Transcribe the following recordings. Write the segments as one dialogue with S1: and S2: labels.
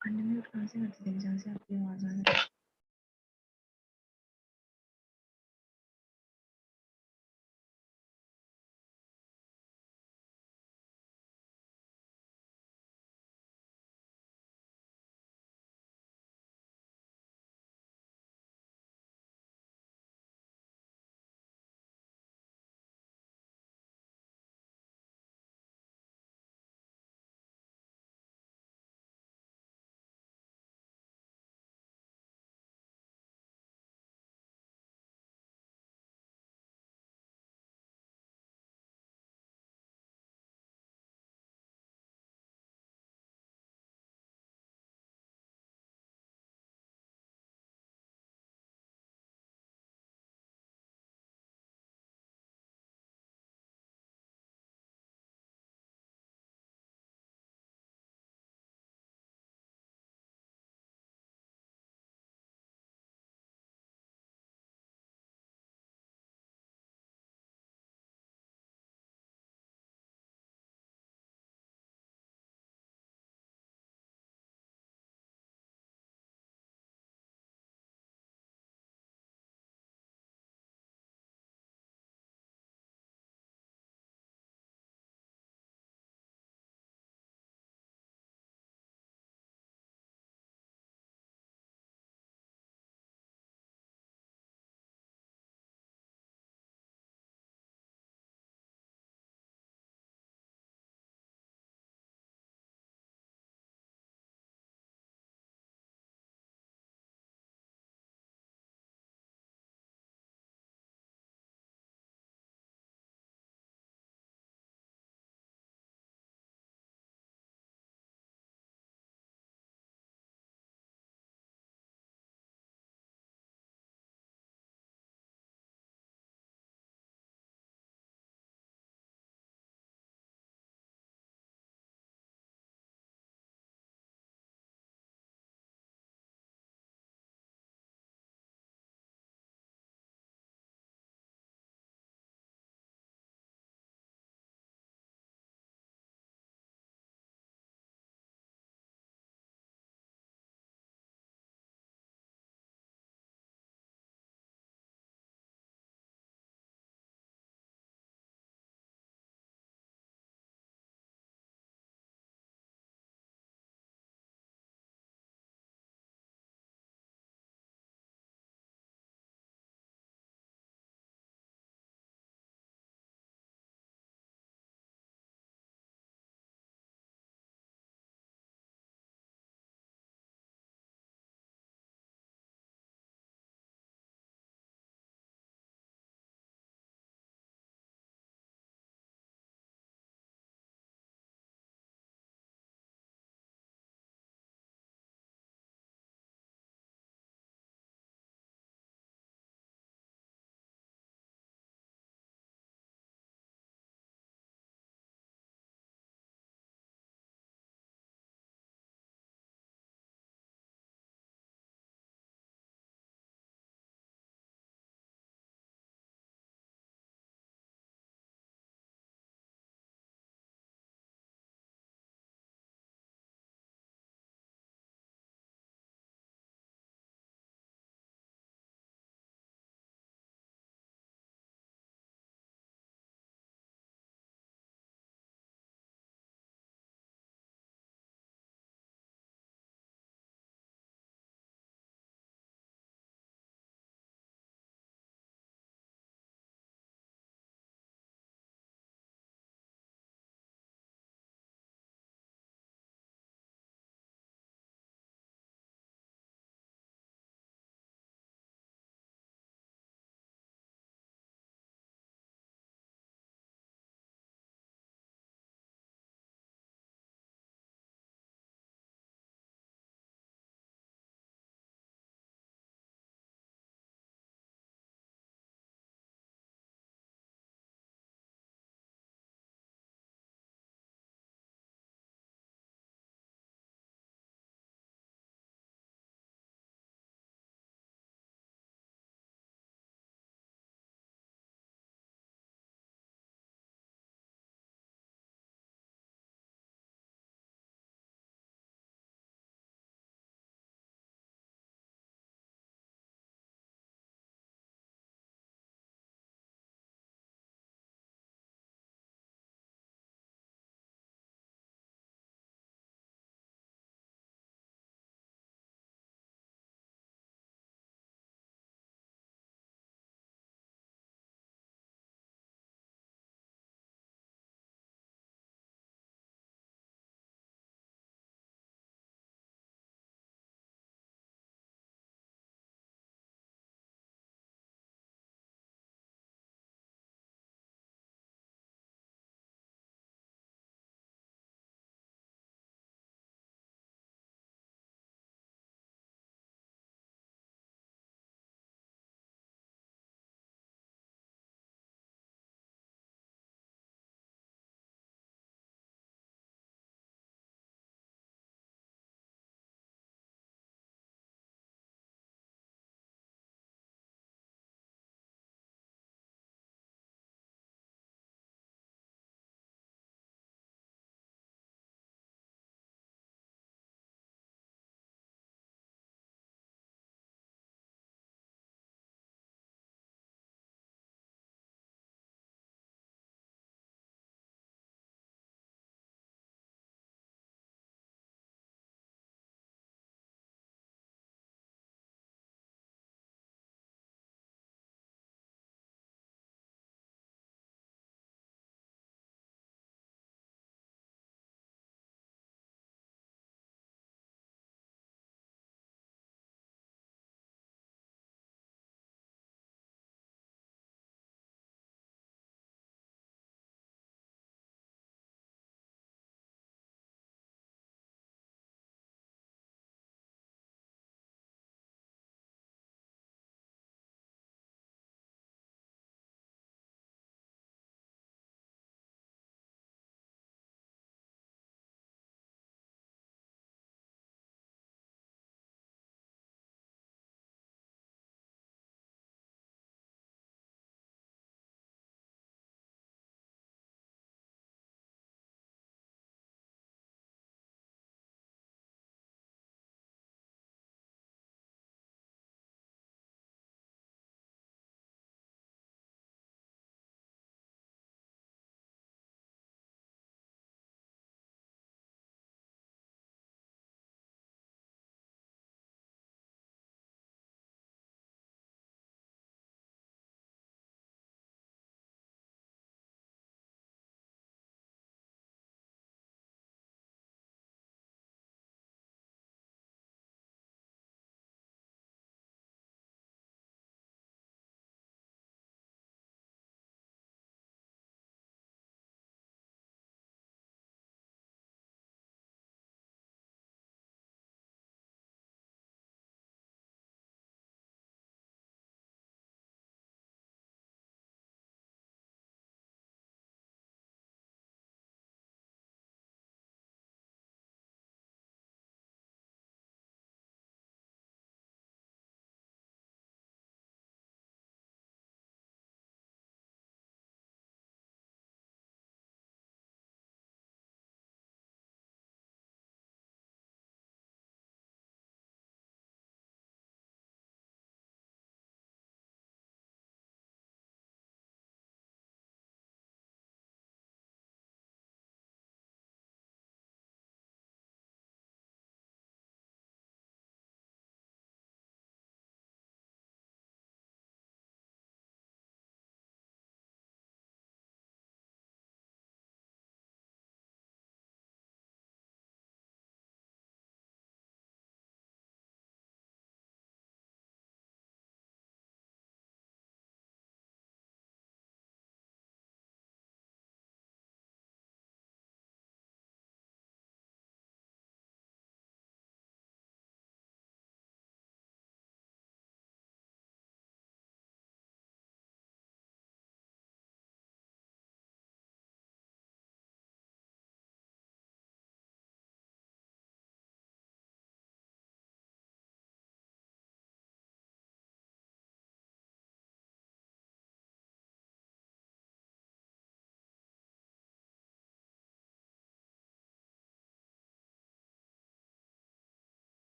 S1: Unmute कहाँ से करते थे जहाँ से आपकी आवाज आ रही है?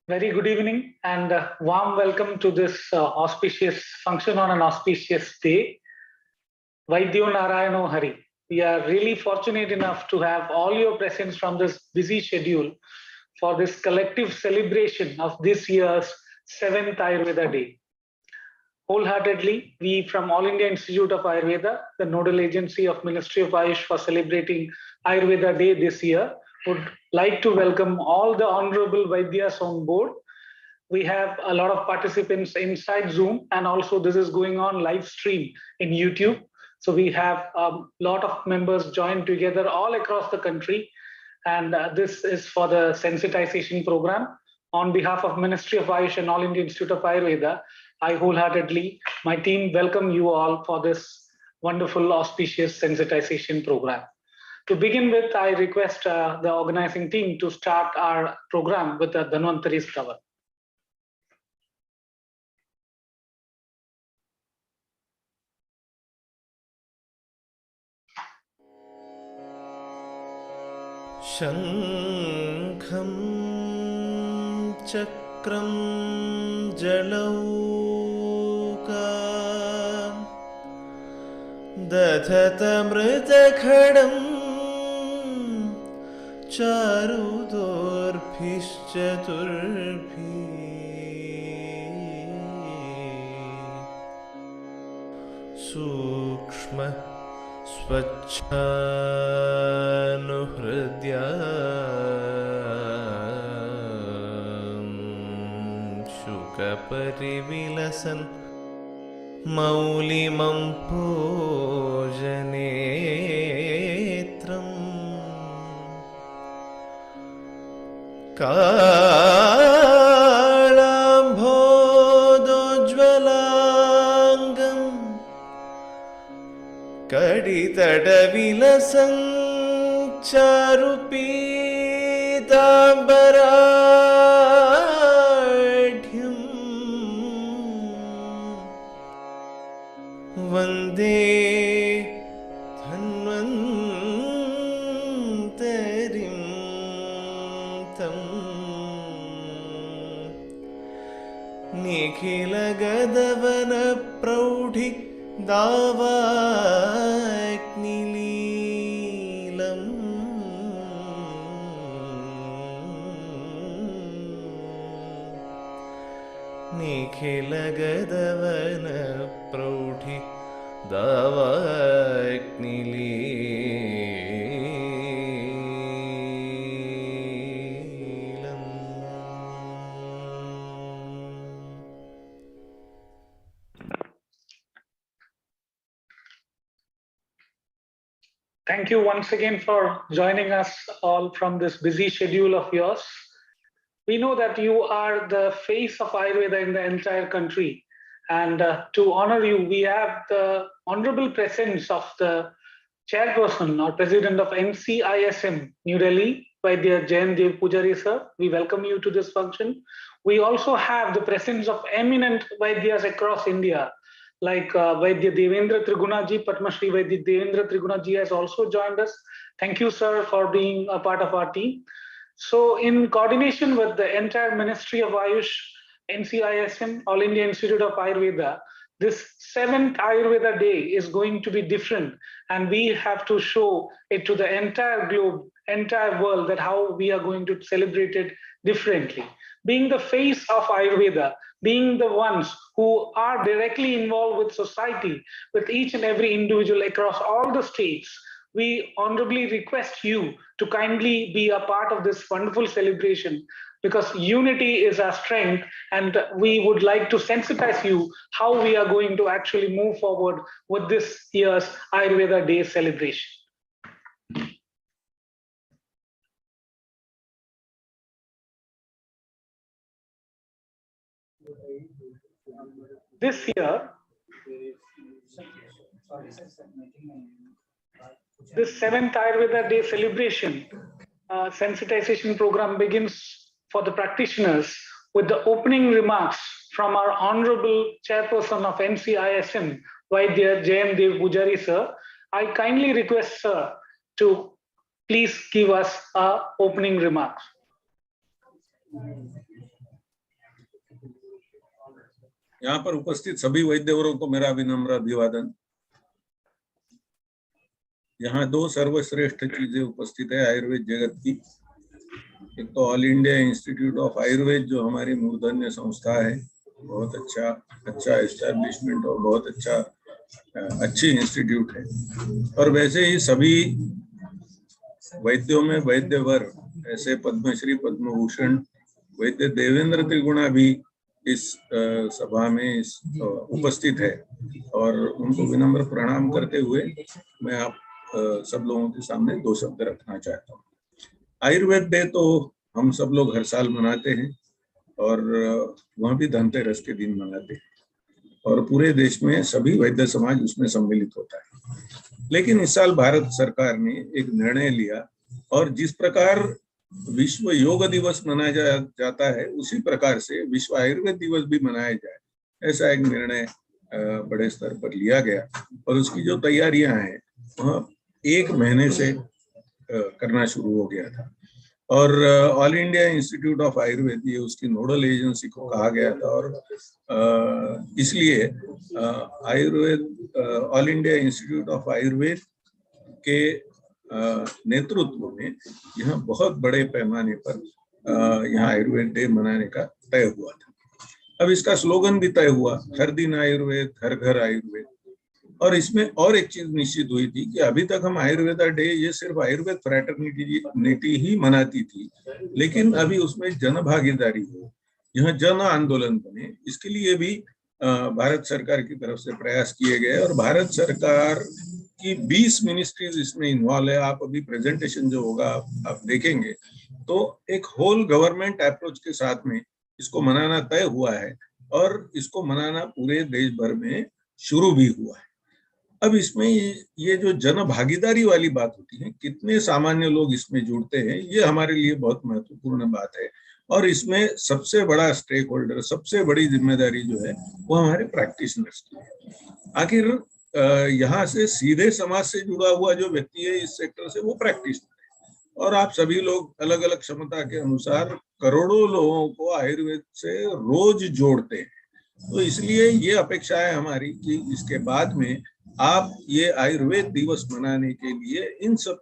S2: Very good evening and warm welcome to this auspicious function on an auspicious day. Vaidyo Narayano Hari. We are really fortunate enough to have all your presence from this busy schedule for this collective celebration of this year's 7th Ayurveda Day. Wholeheartedly, we from All India Institute of Ayurveda, the nodal agency of Ministry of Ayush for celebrating Ayurveda Day this year, would like to welcome all the honorable Vaidyas on board. We have a lot of participants inside Zoom, and also this is going on live stream in YouTube. So we have a lot of members joined together all across the country, and this is for the sensitization program. On behalf of Ministry of Ayush and All India Institute of Ayurveda, I wholeheartedly, my team welcome you all for this wonderful auspicious sensitization program. To begin with, I request the organizing team to start our program with the Dhanvantari Stava.
S3: शङ्खं चक्रं जलौका दधतमृतखडं चारुदोर्भिश्चतुर्भिः सूक्ष्म स्वच्छानुहृद्या शुकपरिविलसन् मौलिमं पूजनेत्रम् कालाम्भोदोज्ज्वलाङ्गम् कडितटविलसं चारुपीताम्बराढ्यम् वन्दे धन्वन्तरिं तं निखिलगदवनप्रौढि दावाग्निलीलम् निखिलगदवनप्रौढि दावाग्निलीलम्.
S2: Thank you once again for joining us all from this busy schedule of yours. We know that you are the face of Ayurveda in the entire country. And to honor you, we have the honorable presence of the chairperson or president of NCISM, New Delhi, Vaidya Jain Dev Pujari sir. We welcome you to this function. We also have the presence of eminent Vaidyas across India, like Vaidya Devendra Trigunaji, Padma Shri Vaidya Devendra Trigunaji has also joined us. Thank you, sir, for being a part of our team. So in coordination with the entire Ministry of Ayush, NCISM, All India Institute of Ayurveda, this 7th Ayurveda Day is going to be different, and we have to show it to the entire globe, entire world, that how we are going to celebrate it differently. Being the face of Ayurveda, being the ones who are directly involved with society, with each and every individual across all the states, we honorably request you to kindly be a part of this wonderful celebration, because unity is our strength, and we would like to sensitize you how we are going to actually move forward with this year's Ayurveda Day celebration. This year, this 7th Ayurveda Day celebration sensitization program begins for the practitioners with the opening remarks from our honorable chairperson of NCISM, Vaidya Jain Dev Pujari sir. I kindly request sir to please give us our opening remarks.
S4: यहाँ पर उपस्थित सभी वैद्यवरों को मेरा विनम्र अभिवादन। यहाँ दो सर्वश्रेष्ठ चीजें उपस्थित है आयुर्वेद जगत की। एक तो all India institute of Ayurveda जो हमारी मूर्धन्य संस्था है, बहुत अच्छा एस्टैब्लिशमेंट और बहुत अच्छी इंस्टीट्यूट है। और वैसे ही सभी वैद्यों में वैद्यवर, ऐसे पद्मश्री पद्मभूषण वैद्य देवेंद्र त्रिगुणा भी इस सभा में उपस्थित है, और उनको विनम्र प्रणाम करते हुए मैं आप सब लोगों के सामने दो शब्द रखना चाहता हूँ। आयुर्वेद डे तो हम सब लोग हर साल मनाते हैं, और वह भी धनतेरस के दिन मनाते हैं, और पूरे देश में सभी वैद्य समाज उसमें सम्मिलित होता है। लेकिन इस साल भारत सरकार ने एक निर्णय लिया, और जिस प्रकार विश्व योग दिवस मनाया जाता है उसी प्रकार से विश्व आयुर्वेद दिवस भी मनाया जाए, ऐसा एक निर्णय बड़े स्तर पर लिया गया। और उसकी जो तैयारियां हैं वह 1 महीने से करना शुरू हो गया था, और all India institute of Ayurveda ये उसकी नोडल एजेंसी को कहा गया था, और इसलिए Ayurveda all India institute of Ayurveda के नेतृत्व में यहाँ बहुत बड़े पैमाने पर यहाँ आयुर्वेद डे मनाने का तय हुआ था। अब इसका स्लोगन भी तय हुआ, हर दिन आयुर्वेद, हर घर आयुर्वेद। और इसमें और एक चीज निश्चित हुई थी कि अभी तक हम आयुर्वेदा डे ये सिर्फ आयुर्वेद फ्रैटर्निटी ही मनाती थी, लेकिन अभी उसमें जन भागीदारी हो, यह जन आंदोलन बने, इसके लिए भी भारत सरकार की तरफ से प्रयास किए गए। और भारत सरकार की 20 मिनिस्ट्रीज इसमें इन्वॉल्व है। आप अभी प्रेजेंटेशन जो होगा आप देखेंगे तो एक होल गवर्नमेंट अप्रोच के साथ में इसको मनाना तय हुआ है, और इसको मनाना पूरे देश भर में शुरू भी हुआ है। अब इसमें ये जो जन भागीदारी वाली बात होती है, कितने सामान्य लोग इसमें जुड़ते हैं, ये हमारे लिए बहुत महत्वपूर्ण बात है। और इसमें सबसे बड़ा स्टेक होल्डर, सबसे बड़ी जिम्मेदारी जो है वो हमारे प्रैक्टिशनर्स की है। आखिर यहाँ से सीधे समाज से जुड़ा हुआ जो व्यक्ति है इस सेक्टर से, वो प्रैक्टिशनर है, और आप सभी लोग अलग अलग क्षमता के अनुसार करोड़ों लोगों को आयुर्वेद से रोज जोड़ते हैं। तो इसलिए ये अपेक्षा है हमारी कि इसके बाद में आप ये आयुर्वेद दिवस मनाने के लिए इन सब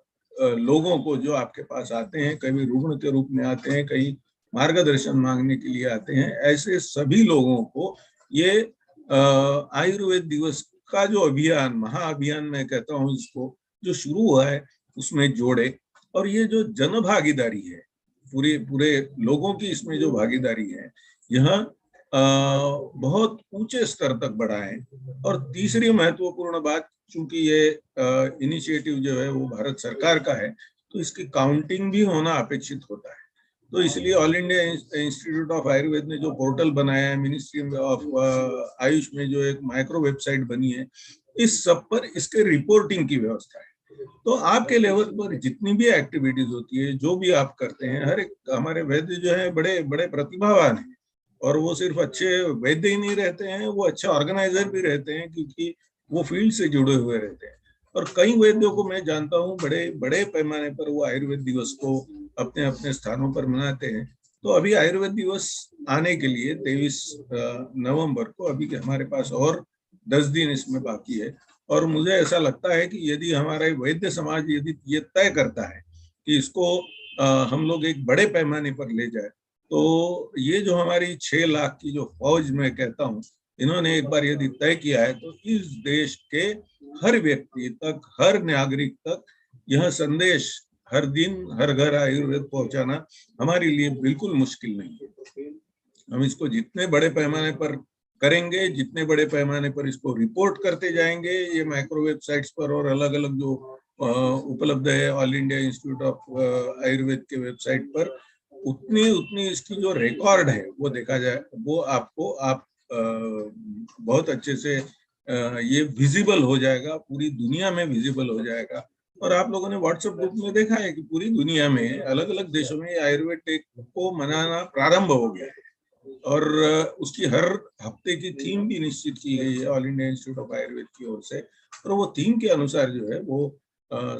S4: लोगों को जो आपके पास आते हैं, कभी रुग्ण के रूप में आते हैं, कहीं मार्गदर्शन मांगने के लिए आते हैं, ऐसे सभी लोगों को ये आयुर्वेद दिवस का जो अभियान, महाअभियान मैं कहता हूँ इसको, जो शुरू हुआ है उसमें जोड़े। और ये जो जन भागीदारी है, पूरे लोगों की इसमें जो भागीदारी है, यह बहुत ऊंचे स्तर तक बढ़ाएं। और तीसरी महत्वपूर्ण बात, चूंकि ये इनिशिएटिव जो है वो भारत सरकार का है, तो इसकी काउंटिंग भी होना अपेक्षित होता है। तो इसलिए all India institute of Ayurveda ने जो पोर्टल बनाया है, मिनिस्ट्री ऑफ आयुष में जो एक माइक्रो वेबसाइट बनी है, इस सब पर इसके रिपोर्टिंग की व्यवस्था है। तो आपके लेवल पर जितनी भी एक्टिविटीज होती है, जो भी आप करते हैं, हर एक हमारे वैद्य जो है बड़े बड़े प्रतिभावान हैं, और वो सिर्फ अच्छे वैद्य ही नहीं रहते हैं, वो अच्छे ऑर्गेनाइजर भी रहते हैं, क्योंकि वो फील्ड से जुड़े हुए रहते हैं। और कई वैद्यों को मैं जानता हूँ बड़े बड़े पैमाने पर वो आयुर्वेद दिवस को अपने अपने स्थानों पर मनाते हैं। तो अभी आयुर्वेद दिवस आने के लिए 23 नवंबर को अभी हमारे पास और 10 दिन इसमें बाकी है। और मुझे ऐसा लगता है कि यदि हमारा वैद्य समाज यदि ये तय करता है कि इसको हम लोग एक बड़े पैमाने पर ले जाए, तो ये जो हमारी 6 लाख की जो फौज मैं कहता हूँ, इन्होंने एक बार यदि तय किया है, तो इस देश के हर व्यक्ति तक, हर नागरिक तक यह संदेश हर दिन हर घर आयुर्वेद पहुंचाना हमारे लिए बिल्कुल मुश्किल नहीं है। हम इसको जितने बड़े पैमाने पर करेंगे, जितने बड़े पैमाने पर इसको रिपोर्ट करते जाएंगे, ये माइक्रो वेबसाइट्स पर और अलग अलग जो उपलब्ध है all India institute of Ayurveda के वेबसाइट पर, उतनी इसकी जो रिकॉर्ड है वो देखा जाए, वो आप बहुत अच्छे से ये विजिबल हो जाएगा, पूरी दुनिया में विजिबल हो जाएगा। और आप लोगों ने व्हाट्सएप ग्रुप में देखा है कि पूरी दुनिया में अलग अलग देशों में आयुर्वेद डे को मनाना प्रारंभ हो गया है, और उसकी हर हफ्ते की थीम भी निश्चित की गई है all India institute of Ayurveda की ओर से। और वो थीम के अनुसार जो है वो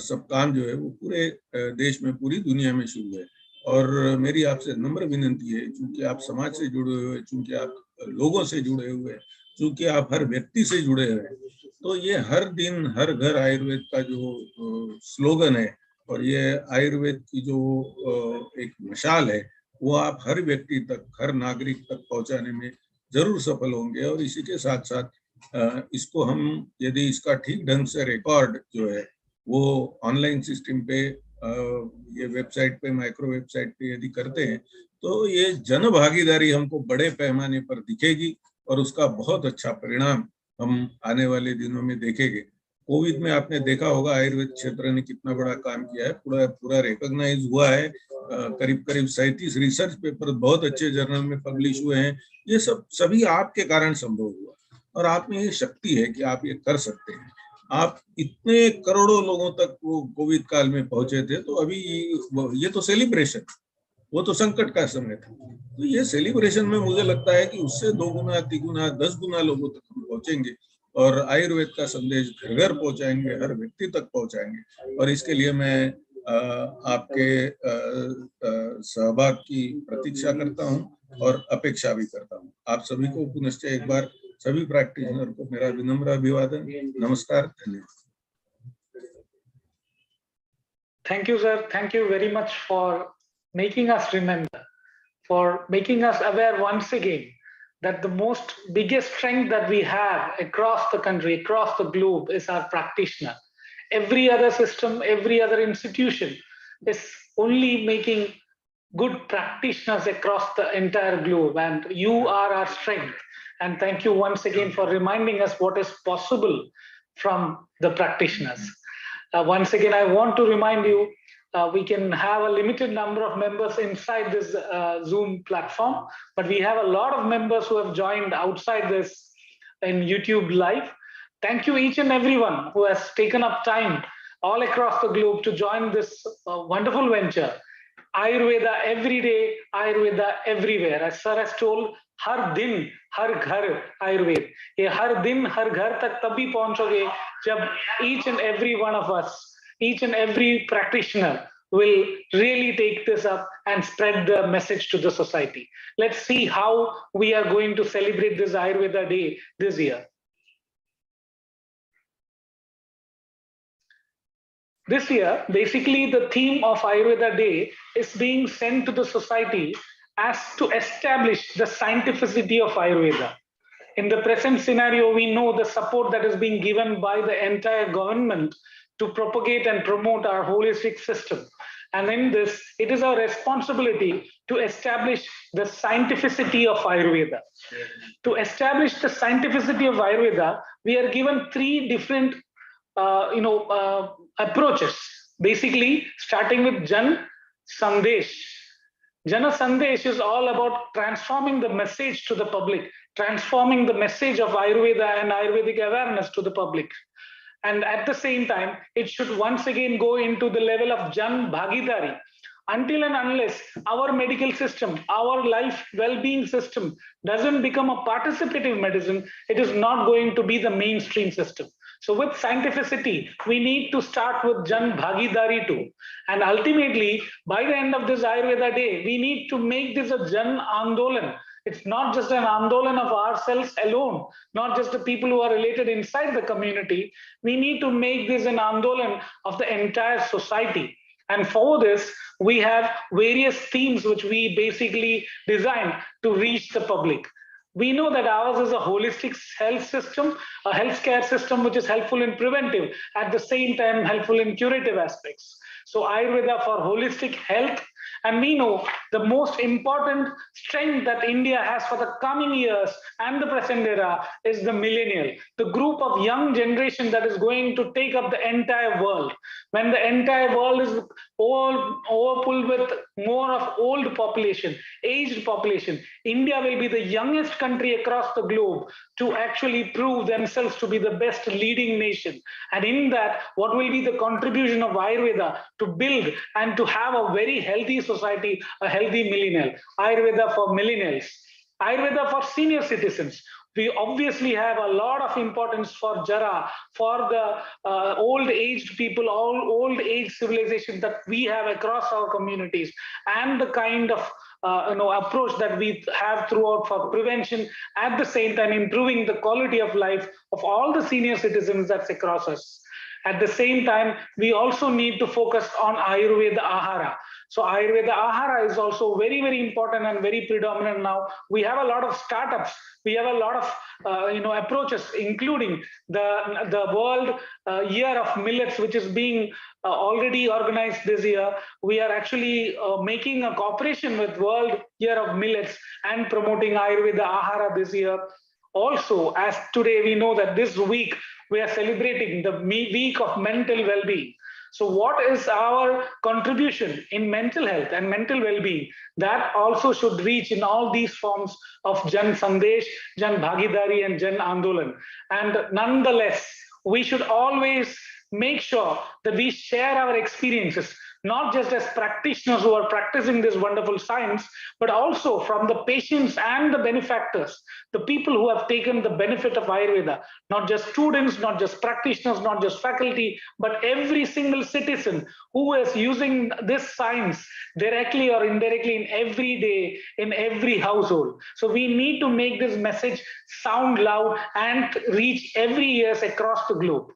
S4: सब काम जो है वो पूरे देश में, पूरी दुनिया में शुरू है। और मेरी आपसे नम्र विनती है, चूंकि आप समाज से जुड़े हुए, चूंकि आप लोगों से जुड़े हुए हैं, चूंकि आप हर व्यक्ति से जुड़े हुए हैं, तो ये हर दिन हर घर आयुर्वेद का जो स्लोगन है और ये आयुर्वेद की जो एक मशाल है, वो आप हर व्यक्ति तक, हर नागरिक तक पहुंचाने में जरूर सफल होंगे। और इसी के साथ साथ इसको हम यदि इसका ठीक ढंग से रिकॉर्ड जो है वो ऑनलाइन सिस्टम पे, ये वेबसाइट पे, माइक्रो वेबसाइट पे यदि करते हैं, तो ये जन भागीदारी हमको बड़े पैमाने पर दिखेगी और उसका बहुत अच्छा परिणाम हम आने वाले दिनों में देखेंगे। कोविड में आपने देखा होगा आयुर्वेद क्षेत्र ने कितना बड़ा काम किया है, पूरा पूरा रिकॉग्नाइज हुआ है, करीब करीब 37 रिसर्च पेपर बहुत अच्छे जर्नल में पब्लिश हुए हैं। ये सब सभी आपके कारण संभव हुआ और आप में ये शक्ति है कि आप ये कर सकते हैं। आप इतने करोड़ों लोगों तक वो कोविड काल में पहुंचे थे, तो अभी ये तो सेलिब्रेशन, वो तो संकट का समय था। तो ये सेलिब्रेशन में मुझे लगता है कि उससे 2 गुना, 3 गुना, 10 गुना लोगों तक हम पहुंचेंगे और आयुर्वेद का संदेश घर घर पहुंचाएंगे, हर व्यक्ति तक पहुंचाएंगे। और इसके लिए मैं आपके सहभाग की प्रतीक्षा करता हूं और अपेक्षा भी करता हूं। आप सभी को पुनश्च एक बार, सभी प्रैक्टिशनर को मेरा विनम्र अभिवादन, नमस्कार, धन्यवाद।
S2: Thank you, sir. Thank you very much for making us remember, for making us aware once again that the most biggest strength that we have across the country, across the globe, is our practitioner. Every other system, every other institution is only making good practitioners across the entire globe, and you are our strength. And thank you once again for reminding us what is possible from the practitioners. Once again, I want to remind you, we can have a limited number of members inside this Zoom platform, but we have a lot of members who have joined outside this in YouTube Live. Thank you each and everyone who has taken up time all across the globe to join this wonderful venture. Ayurveda every day, Ayurveda everywhere. As sir has told, हर दिन हर घर आयुर्वेद। ये हर दिन हर घर तक तभी पहुंचोगे जब each and every one of us, each and every practitioner will really take this up and spread the message to the society. Let's see how we are going to celebrate this Ayurveda Day this year. This year, basically the theme of Ayurveda Day is being sent to the society as to establish the scientificity of Ayurveda. In the present scenario, we know the support that is being given by the entire government to propagate and promote our holistic system. And in this, it is our responsibility to establish the scientificity of Ayurveda. To establish the scientificity of Ayurveda, we are given 3 different approaches. Basically, starting with Jan Sandesh. Jana Sandesh is all about transforming the message to the public, transforming the message of Ayurveda and Ayurvedic awareness to the public. And at the same time, it should once again go into the level of Jan Bhagidari. Until and unless our medical system, our life well-being system doesn't become a participative medicine, it is not going to be the mainstream system. So with scientificity, we need to start with Jan Bhagidari too. And ultimately, by the end of this Ayurveda Day, we need to make this a Jan Andolan. It's not just an Andolan of ourselves alone, not just the people who are related inside the community. We need to make this an Andolan of the entire society. And for this, we have various themes which we basically designed to reach the public. We know that ours is a holistic health system, a healthcare system which is helpful in preventive, at the same time helpful in curative aspects. So Ayurveda for holistic health. And we know the most important strength that India has for the coming years and the present era is the millennial, the group of young generation that is going to take up the entire world. When the entire world is overpulled with more of old population, aged population, India will be the youngest country across the globe to actually prove themselves to be the best leading nation. And in that, what will be the contribution of Ayurveda to build and to have a very healthy society, a healthy millennial? Ayurveda for millennials, Ayurveda for senior citizens. We obviously have a lot of importance for Jara, for the old aged people, all old age civilization that we have across our communities, and the kind of approach that we have throughout for prevention, at the same time improving the quality of life of all the senior citizens that's across us. At the same time, we also need to focus on Ayurveda Ahara. So Ayurveda Ahara is also very, very important and very predominant now. We have a lot of startups. We have a lot of approaches, including the World Year of Millets, which is being already organized this year. We are actually making a cooperation with World Year of Millets and promoting Ayurveda Ahara this year. Also, as today we know that this week we are celebrating the week of mental well-being. So what is our contribution in mental health and mental well-being? That also should reach in all these forms of Jan Sandesh, Jan Bhagidari, and Jan Andolan. And nonetheless, we should always make sure that we share our experiences, not just as practitioners who are practicing this wonderful science, but also from the patients and the benefactors, the people who have taken the benefit of Ayurveda, not just students, not just practitioners, not just faculty, but every single citizen who is using this science directly or indirectly in every day, in every household. So we need to make this message sound loud and reach every year across the globe.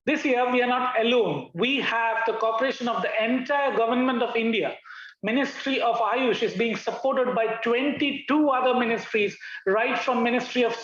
S2: This year, we are not alone. We have the cooperation of the entire government of India. Ministry of Ayush is being supported by 22 other ministries, right from Ministry of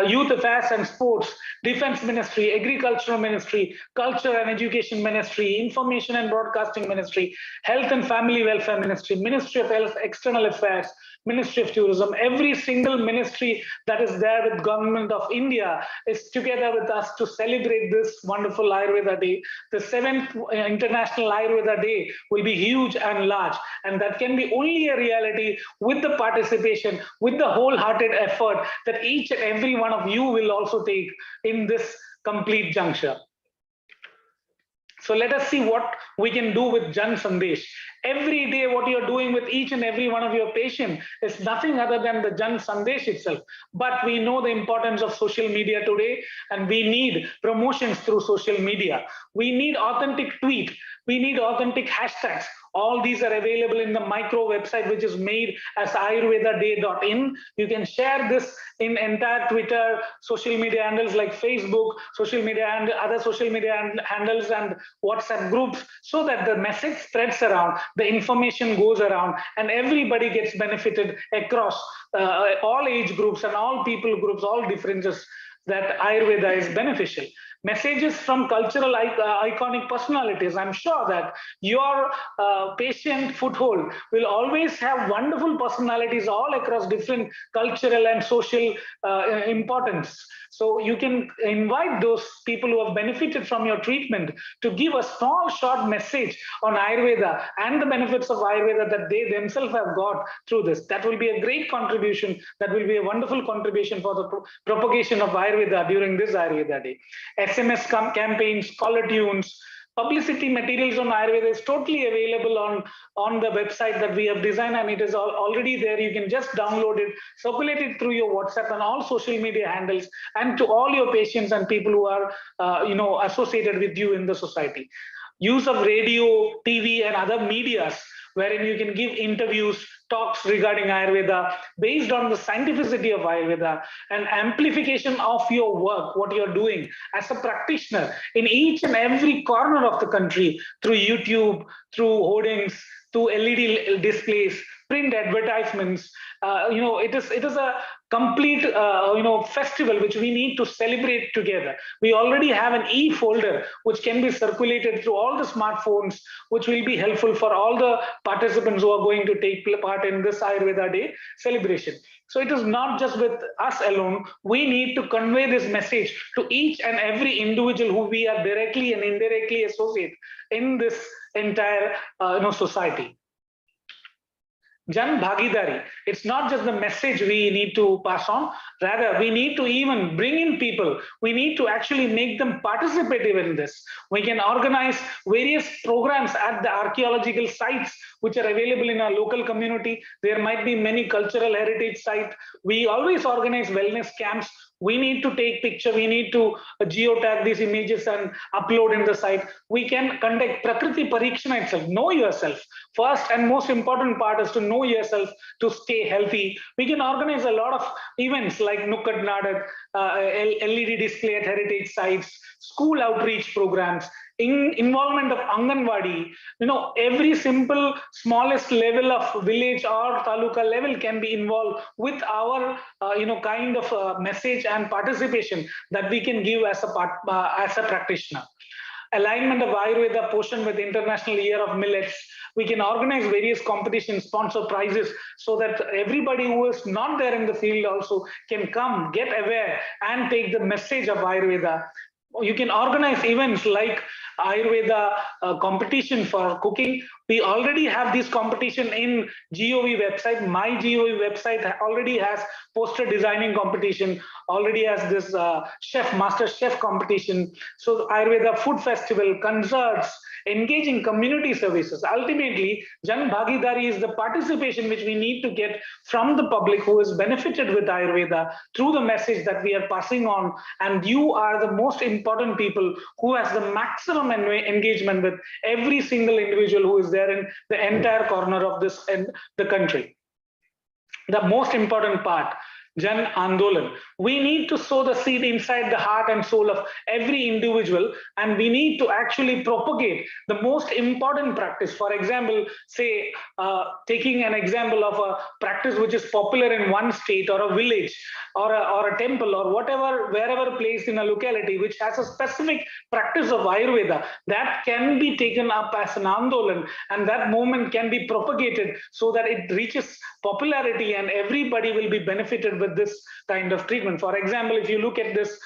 S2: Youth Affairs and Sports, Defense Ministry, Agricultural Ministry, Culture and Education Ministry, Information and Broadcasting Ministry, Health and Family Welfare Ministry, Ministry of Health, External Affairs, Ministry of Tourism. Every single ministry that is there with Government of India is together with us to celebrate this wonderful Ayurveda Day. The 7th International Ayurveda Day will be huge and large, and that can be only a reality with the participation, with the wholehearted effort that each and every one of you will also take in this complete juncture. So let us see what we can do with Jan Sandesh. Every day, what you're doing with each and every one of your patients is nothing other than the Jan Sandesh itself. But we know the importance of social media today, and we need promotions through social media. We need authentic tweet. We need authentic hashtags. All these are available in the micro website, which is made as ayurvedaday.in. You can share this in entire Twitter, social media handles like Facebook, social media and other social media handles and WhatsApp groups, so that the message spreads around, the information goes around, and everybody gets benefited across all age groups and all people groups, all differences, that Ayurveda is beneficial. Messages from cultural iconic personalities. I'm sure that your patient foothold will always have wonderful personalities all across different cultural and social importance. So you can invite those people who have benefited from your treatment to give a small short message on Ayurveda and the benefits of Ayurveda that they themselves have got through this. That will be a great contribution. That will be a wonderful contribution for the propagation of Ayurveda during this Ayurveda Day. SMS campaigns, caller tunes, publicity materials on Ayurveda is totally available on the website that we have designed, and it is already there. You can just download it, circulate it through your WhatsApp and all social media handles, and to all your patients and people who are associated with you in the society. Use of radio, TV, and other medias, wherein you can give interviews, talks regarding Ayurveda based on the scientificity of Ayurveda, and amplification of your work, what you're doing as a practitioner in each and every corner of the country, through YouTube, through hoardings, through LED displays, print advertisements. It is a complete festival which we need to celebrate together. We already have an e-folder which can be circulated through all the smartphones, which will be helpful for all the participants who are going to take part in this Ayurveda Day celebration. So it is not just with us alone. We need to convey this message to each and every individual who we are directly and indirectly associated in this entire society. Jan Bhagidari, it's not just the message we need to pass on, rather we need to even bring in people. We need to actually make them participative in this. We can organize various programs at the archaeological sites which are available in our local community. There might be many cultural heritage sites. We always organize wellness camps We need to take picture, we need to geotag these images and upload in the site. We can conduct Prakriti Parikshana itself, know yourself. First and most important part is to know yourself to stay healthy. We can organize a lot of events like Nukkad Nadak, LED display at heritage sites, school outreach programs, involvement of Anganwadi. Every simple smallest level of village or taluka level can be involved with our kind of message and participation that we can give as a practitioner. Alignment of Ayurveda portion with International Year of Millets. We can organize various competitions, sponsor prizes, so that everybody who is not there in the field also can come, get aware, and take the message of Ayurveda. You can organize events like Ayurveda competition for cooking. We already have this competition in GOV website. My GOV website already has poster designing competition, already has this master chef competition. So Ayurveda food festival, concerts, engaging community services. Ultimately, Jan Bhagidari is the participation which we need to get from the public who is benefited with Ayurveda through the message that we are passing on. And you are the most important people who has the maximum engagement with every single individual who is there in the entire corner of this the country. The most important part, Jan Andolan. We need to sow the seed inside the heart and soul of every individual, and we need to actually propagate the most important practice. For example, say, taking an example of a practice which is popular in one state or a village or a temple or whatever, wherever place in a locality which has a specific practice of Ayurveda, that can be taken up as an Andolan, and that movement can be propagated so that it reaches popularity and everybody will be benefited with this kind of treatment. For example, if you look at this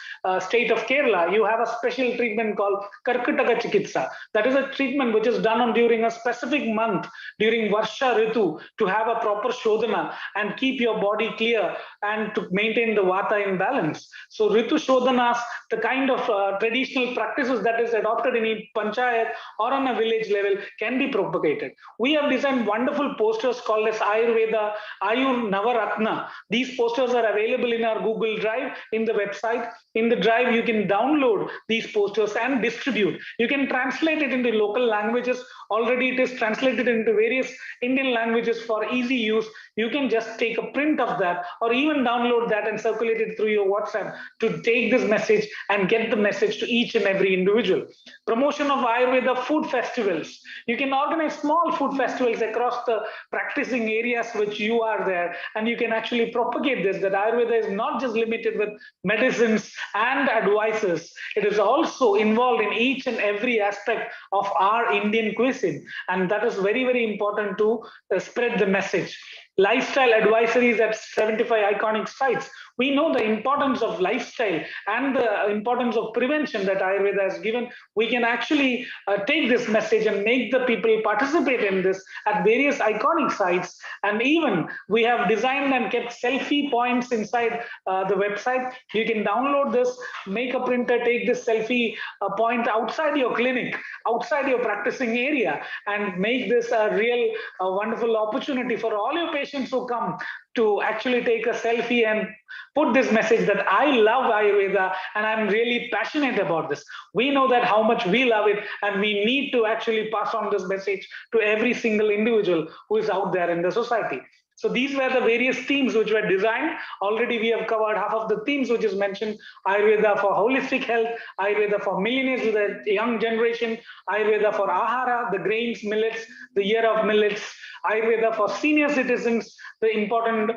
S2: state of Kerala, you have a special treatment called Karkataka Chikitsa. That is a treatment which is done during a specific month, during Varsha Ritu, to have a proper Shodhana and keep your body clear and to maintain the Vata in balance. So Ritu Shodhanas, the kind of traditional practices that is adopted in a panchayat or on a village level, can be propagated. We have designed wonderful posters called as Ayurveda, Ayur Navaratna. These posters are available in our Google Drive, in the website. In the drive, you can download these posters and distribute. You can translate it into local languages. Already it is translated into various Indian languages for easy use. You can just take a print of that or even download that and circulate it through your WhatsApp to take this message and get the message to each and every individual. Promotion of Ayurveda food festivals. You can organize small food festivals across the practicing areas which you are there, and you can actually propagate this, that Ayurveda is not just limited with medicines and advices. It is also involved in each and every aspect of our Indian cuisine, and that is very, very important to spread the message. Lifestyle advisories at 75 iconic sites. We know the importance of lifestyle and the importance of prevention that Ayurveda has given. We can actually take this message and make the people participate in this at various iconic sites. And even we have designed and kept selfie points inside the website. You can download this, make a printer, take this selfie point outside your clinic, outside your practicing area, and make this a real wonderful opportunity for all your patients who come to actually take a selfie and put this message that I love Ayurveda and I'm really passionate about this. We know that how much we love it, and we need to actually pass on this message to every single individual who is out there in the society. So these were the various themes which were designed. Already we have covered half of the themes which is mentioned. Ayurveda for holistic health, Ayurveda for millennials, the young generation, Ayurveda for Ahara, the grains, millets, the year of millets, Ayurveda for senior citizens, the important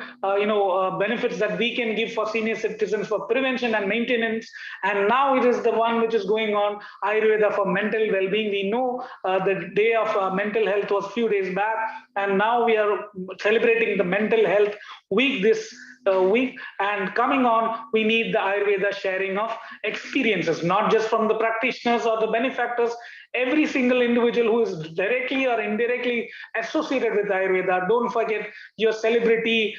S2: benefits that we can give for senior citizens for prevention and maintenance. And now it is the one which is going on, Ayurveda for mental well-being. We know the day of mental health was few days back, and now we are celebrating the mental health week this week. And coming on, we need the Ayurveda sharing of experiences, not just from the practitioners or the benefactors. Every single individual who is directly or indirectly associated with Ayurveda. Don't forget your celebrity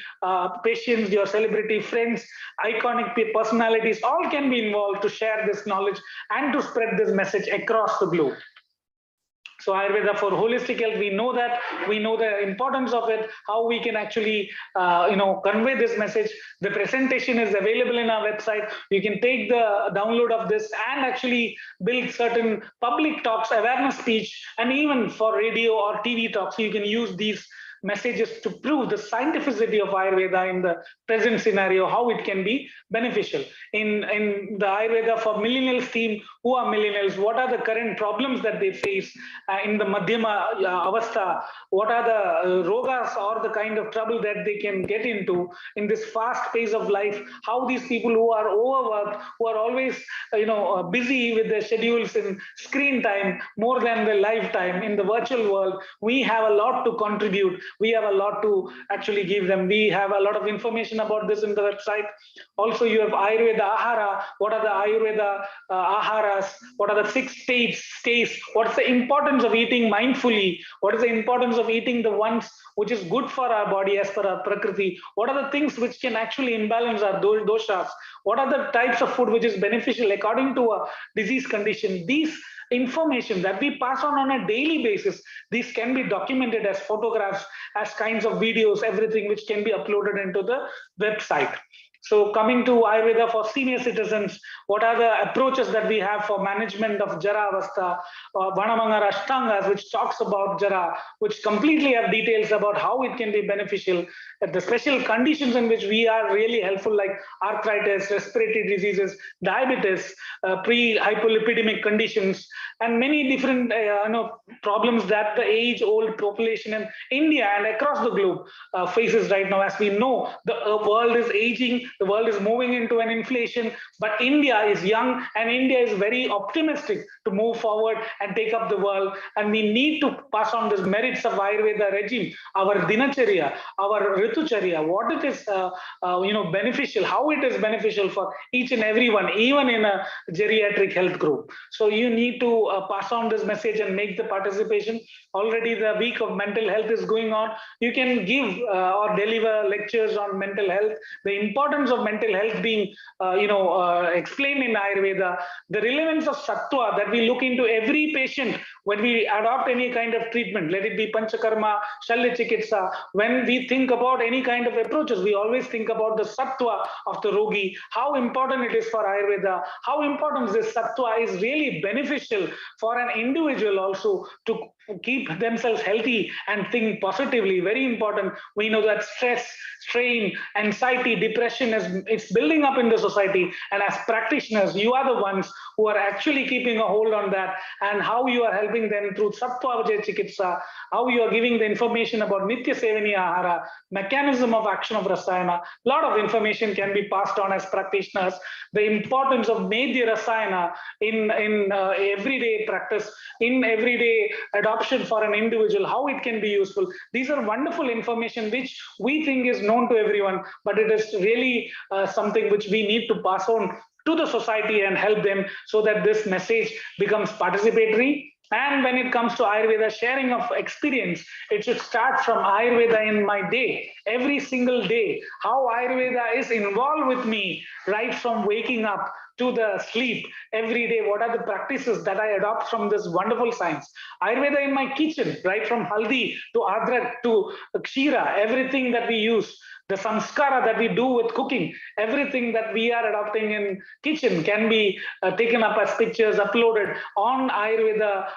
S2: patients, your celebrity friends, iconic personalities, all can be involved to share this knowledge and to spread this message across the globe. So Ayurveda for holistic health, we know that, we know the importance of it, how we can actually, convey this message. The presentation is available in our website. You can take the download of this and actually build certain public talks, awareness speech, and even for radio or TV talks, you can use these messages to prove the scientificity of Ayurveda in the present scenario, how it can be beneficial. In the Ayurveda for millennials team, who are millennials, what are the current problems that they face in the Madhyama Avastha, what are the rogas or the kind of trouble that they can get into in this fast pace of life, how these people who are overworked, who are always busy with their schedules in screen time more than the live time in the virtual world, we have a lot to contribute. We have a lot to actually give them. We have a lot of information about this in the website. Also, you have Ayurveda Ahara. What are the Ayurveda Aharas? What are the 6 states? What's the importance of eating mindfully? What is the importance of eating the ones which is good for our body as per our Prakriti? What are the things which can actually imbalance our doshas? What are the types of food which is beneficial according to a disease condition? These information that we pass on a daily basis, these can be documented as photographs, as kinds of videos, everything which can be uploaded into the website. So coming to Ayurveda for senior citizens, what are the approaches that we have for management of Jara Avastha, Vanamangara Ashtangas, which talks about Jara, which completely have details about how it can be beneficial, the special conditions in which we are really helpful, like arthritis, respiratory diseases, diabetes, pre-hypolipidemic conditions, and many different problems that the age-old population in India and across the globe faces right now. As we know, the world is aging, the world is moving into an inflation, but India is young and India is very optimistic to move forward and take up the world. And we need to pass on the merits of Ayurveda regime, our dinacharya, our ritucharya, what it is beneficial, how it is beneficial for each and everyone, even in a geriatric health group. So you need to pass on this message and make the participation. Already the week of mental health is going on. You can give or deliver lectures on mental health, the importance of mental health being explained in Ayurveda, the relevance of sattva that we look into every patient when we adopt any kind of treatment, let it be panchakarma, shalya chikitsa. When we think about any kind of approaches, we always think about the sattva of the rogi, how important it is for Ayurveda, how important this sattva is really beneficial for an individual also to keep themselves healthy and think positively. Very important. We know that stress, strain, anxiety, depression it's building up in the society, and as practitioners, you are the ones who are actually keeping a hold on that, and how you are helping them through sattva vijaya chikitsa, how you are giving the information about nitya sevaniya ahara, mechanism of action of rasayana. A lot of information can be passed on as practitioners. The importance of medhya rasayana in everyday practice, in everyday adoption for an individual, how it can be useful. These are wonderful information which we think is known to everyone, but it is really something which we need to pass on to the society and help them so that this message becomes participatory. And when it comes to Ayurveda sharing of experience, it should start from Ayurveda in my day, every single day, how Ayurveda is involved with me right from waking up to the sleep every day. What are the practices that I adopt from this wonderful science? Ayurveda in my kitchen, right from haldi to adrak to kshira, everything that we use, the samskara that we do with cooking, everything that we are adopting in kitchen can be taken up as pictures, uploaded on Ayurveda,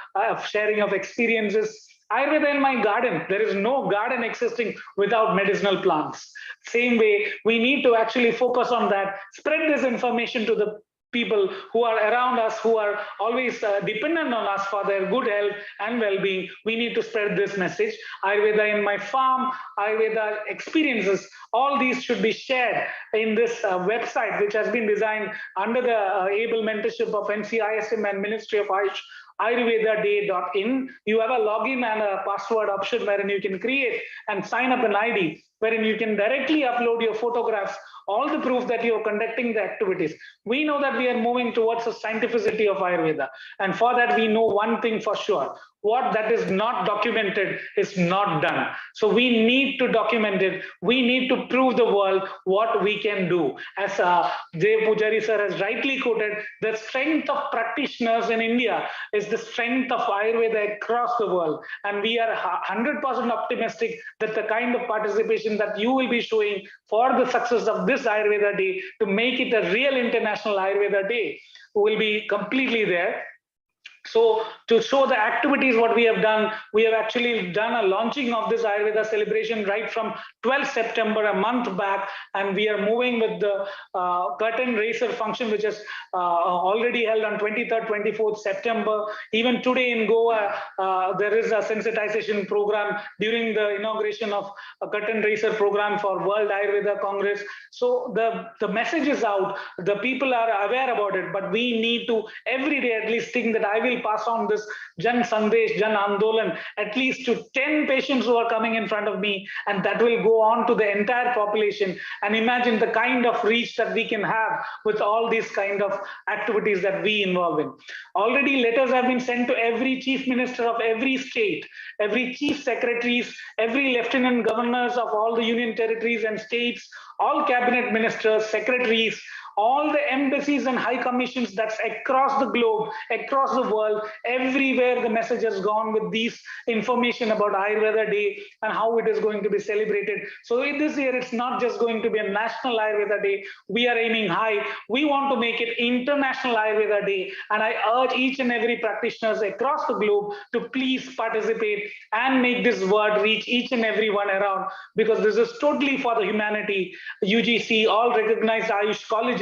S2: sharing of experiences. Ayurveda in my garden, there is no garden existing without medicinal plants. Same way, we need to actually focus on that, spread this information to the people who are around us, who are always dependent on us for their good health and well-being. We need to spread this message. Ayurveda in my farm, Ayurveda experiences, all these should be shared in this website, which has been designed under the able mentorship of NCISM and Ministry of Ayush, ayurvedaday.in. You have a login and a password option wherein you can create and sign up an ID. wherein you can directly upload your photographs, all the proof that you are conducting the activities. We know that we are moving towards the scientificity of Ayurveda. And for that, we know one thing for sure. What that is not documented is not done. So we need to document it. We need to prove the world what we can do. As Dev Pujari sir has rightly quoted, the strength of practitioners in India is the strength of Ayurveda across the world. And we are 100% optimistic that the kind of participation that you will be showing for the success of this Ayurveda Day, to make it a real international Ayurveda Day, will be completely there. So to show the activities, what we have done, we have actually done a launching of this Ayurveda celebration right from 12th September, a month back, and we are moving with the curtain raiser function, which is already held on 23rd, 24th September. Even today in Goa, there is a sensitization program during the inauguration of a curtain raiser program for World Ayurveda Congress. So the message is out, the people are aware about it, but we need to every day at least think that I will pass on this Jan Sandesh, Jan Andolan, at least to 10 patients who are coming in front of me, and that will go on to the entire population. And imagine the kind of reach that we can have with all these kind of activities that we involve in. Already letters have been sent to every chief minister of every state, every chief secretaries, every lieutenant governors of all the union territories and states, all cabinet ministers, secretaries, all the embassies and high commissions that's across the globe, across the world, everywhere the message has gone with these information about Ayurveda Day and how it is going to be celebrated. So in this year, it's not just going to be a national Ayurveda Day. We are aiming high. We want to make it International Ayurveda Day. And I urge each and every practitioners across the globe to please participate and make this word reach each and every one around, because this is totally for the humanity. UGC, all recognized Ayush colleges,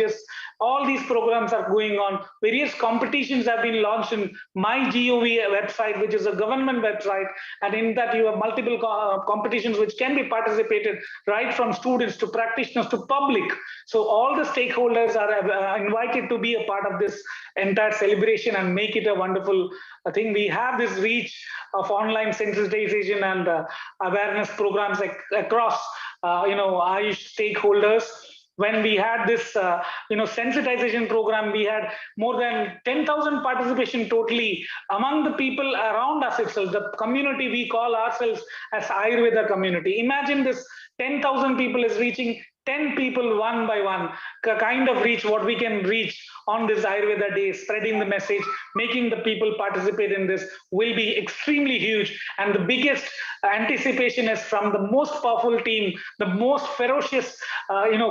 S2: all these programs are going on. Various competitions have been launched in MyGov website, which is a government website, and in that you have multiple competitions which can be participated, right from students to practitioners to public. So all the stakeholders are invited to be a part of this entire celebration and make it a wonderful thing. We have this reach of online sensitization and awareness programs across Ayush stakeholders. When we had this sensitization program, we had more than 10,000 participation totally among the people around us itself, the community we call ourselves as Ayurveda community. Imagine this 10,000 people is reaching 10 people one by one, kind of reach what we can reach on this Ayurveda Day, spreading the message, making the people participate in this will be extremely huge. And the biggest anticipation is from the most powerful team, the most ferocious,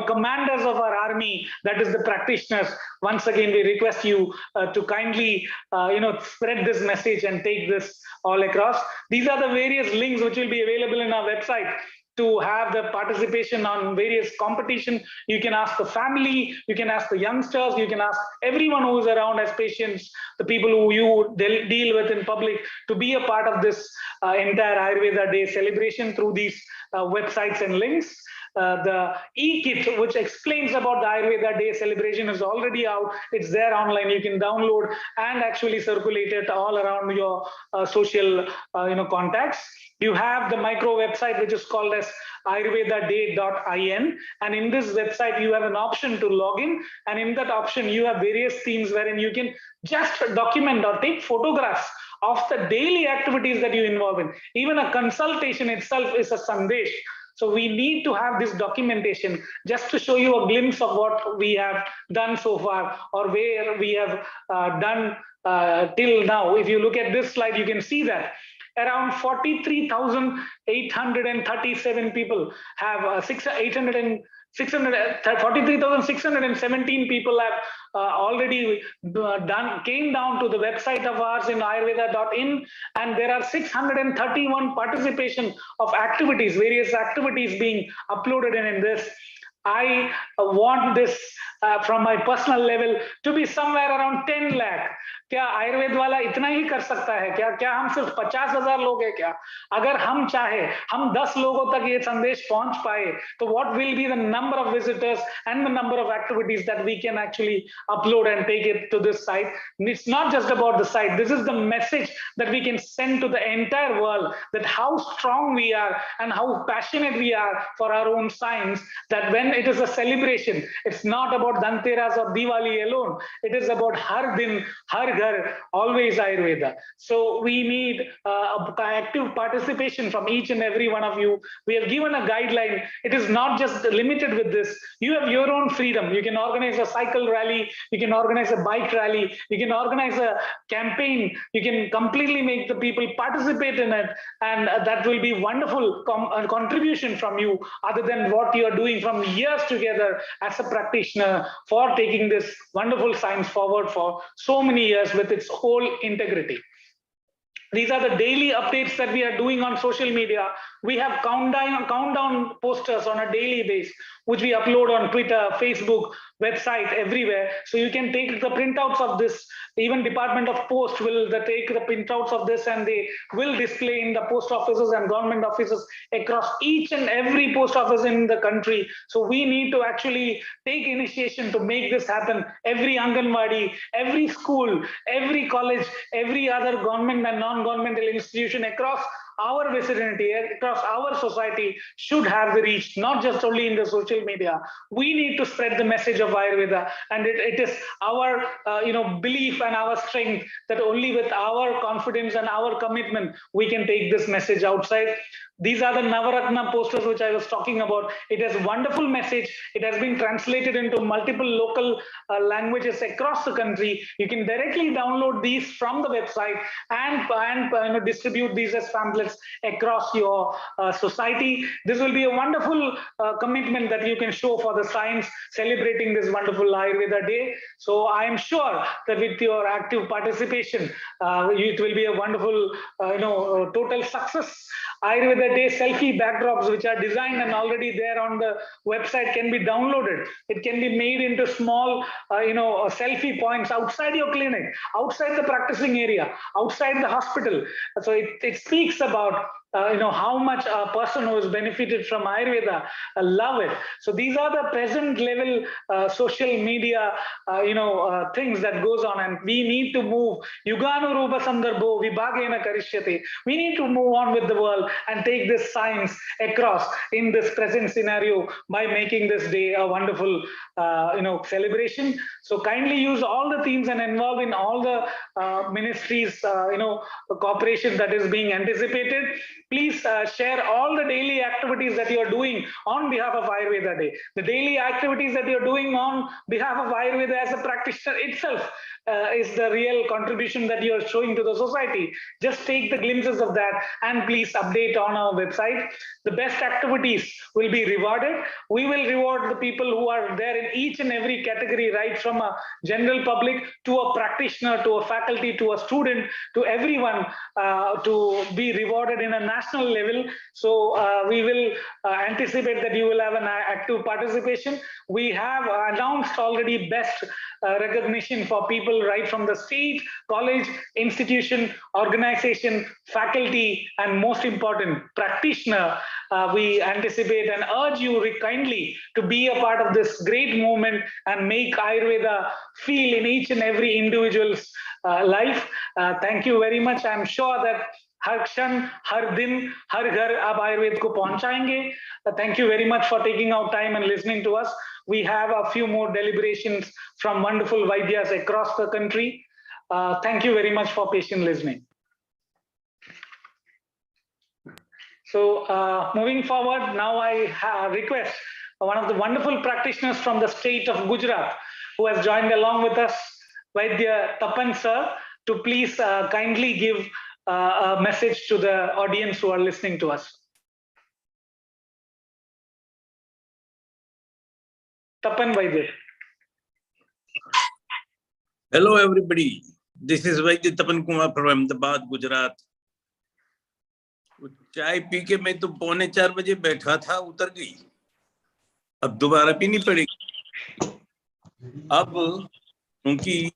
S2: commanders of our army, that is the practitioners. Once again, we request you to kindly, spread this message and take this all across. These are the various links which will be available in our website to have the participation on various competition. You can ask the family, you can ask the youngsters, you can ask everyone who is around as patients, the people who you deal with in public, to be a part of this entire Ayurveda Day celebration through these websites and links. The e-kit, which explains about the Ayurveda Day celebration, is already out. It's there online. You can download and actually circulate it all around your social contacts. You have the micro website, which is called as ayurvedaday.in, and in this website you have an option to log in, and in that option you have various themes wherein you can just document or take photographs of the daily activities that you involve in. Even a consultation itself is a sandesh. So we need to have this documentation just to show you a glimpse of what we have done so far, or where we have done till now. If you look at this slide, you can see that around 43,837 people have 43,617 people have already came down to the website of ours in ayurveda.in, and there are 631 participation of activities, various activities being uploaded in this. I want this from my personal level to be somewhere around 10 lakh. क्या आयुर्वेद वाला इतना ही कर सकता है क्या? क्या हम सिर्फ 50,000 लोग हैं क्या? अगर हम चाहे हम 10 लोगों तक ये संदेश पहुंच पाए, तो what will be the number of visitors and the number of activities that we can actually upload and take it to this site? And it's not just about the site. This is the message that we can send to the entire world, that how strong we are and how passionate we are for our own science, that when it is a celebration, it's not about Dhanteras or Diwali alone. It is about Har Din, Har Ghar, always Ayurveda. So we need active participation from each and every one of you. We have given a guideline. It is not just limited with this. You have your own freedom. You can organize a cycle rally. You can organize a bike rally. You can organize a campaign. You can completely make the people participate in it. And that will be wonderful contribution from you, other than what you are doing from years together as a practitioner for taking this wonderful science forward for so many years with its whole integrity. These are the daily updates that we are doing on social media. We have countdown posters on a daily basis, which we upload on Twitter, Facebook, website, everywhere. So you can take the printouts of this. Even Department of Post will take the printouts of this, and they will display in the post offices and government offices across each and every post office in the country. So we need to actually take initiation to make this happen. Every Anganwadi, every school, every college, every other government and non-governmental institution across our vicinity, across our society should have the reach, not just only in the social media. We need to spread the message of Ayurveda, and it is our belief and our strength that only with our confidence and our commitment we can take this message outside. These are the Navaratna posters which I was talking about. It has a wonderful message. It has been translated into multiple local languages across the country. You can directly download these from the website and distribute these as pamphlets across your society. This will be a wonderful commitment that you can show for the science, celebrating this wonderful Ayurveda Day. So I am sure that with your active participation, it will be a wonderful, total success. Ayurveda Day selfie backdrops, which are designed and already there on the website, can be downloaded. It can be made into small, selfie points outside your clinic, outside the practicing area, outside the hospital. So it speaks about how much a person who has benefited from Ayurveda love it. So these are the present level social media, things that goes on, and we need to move. Yuganu Rupa Sandarbho Vibhagena Karishyate. We need to move on with the world and take this science across in this present scenario by making this day a wonderful, celebration. So kindly use all the themes and involve in all the ministries, cooperation that is being anticipated. Please share all the daily activities that you are doing on behalf of Ayurveda Day. The daily activities that you are doing on behalf of Ayurveda as a practitioner itself is the real contribution that you are showing to the society. Just take the glimpses of that and please update on our website. The best activities will be rewarded. We will reward the people who are there in each and every category, right from a general public to a practitioner, to a faculty, to a student, to everyone, to be rewarded in a national level. So we will anticipate that you will have an active participation. We have announced already best recognition for people right from the state, college, institution, organization, faculty, and most important, practitioner. We anticipate and urge you kindly to be a part of this great movement and make Ayurveda feel in each and every individual's life. Thank you very much. I'm sure that हर क्षण, हर दिन, हर घर आप आयुर्वेद को पहुंचाएंगे. Thank you very much for taking out time and listening to us. We have a few more deliberations from wonderful Vaidyas across the country. Thank you very much for patient listening. So moving forward, now I request one of the wonderful practitioners from the state of Gujarat who has joined along with us, Vaidya Tapan sir, to please kindly give a message to the audience who are listening to us. Tapan Vaidya.
S5: Hello everybody, this is Vaidya Tapan Kumar from Ahmedabad, Gujarat. चाय P के मैं तो 3:45 बजे बैठा था, उतर गई, अब दोबारा पीनी पड़ेगी. अब क्योंकि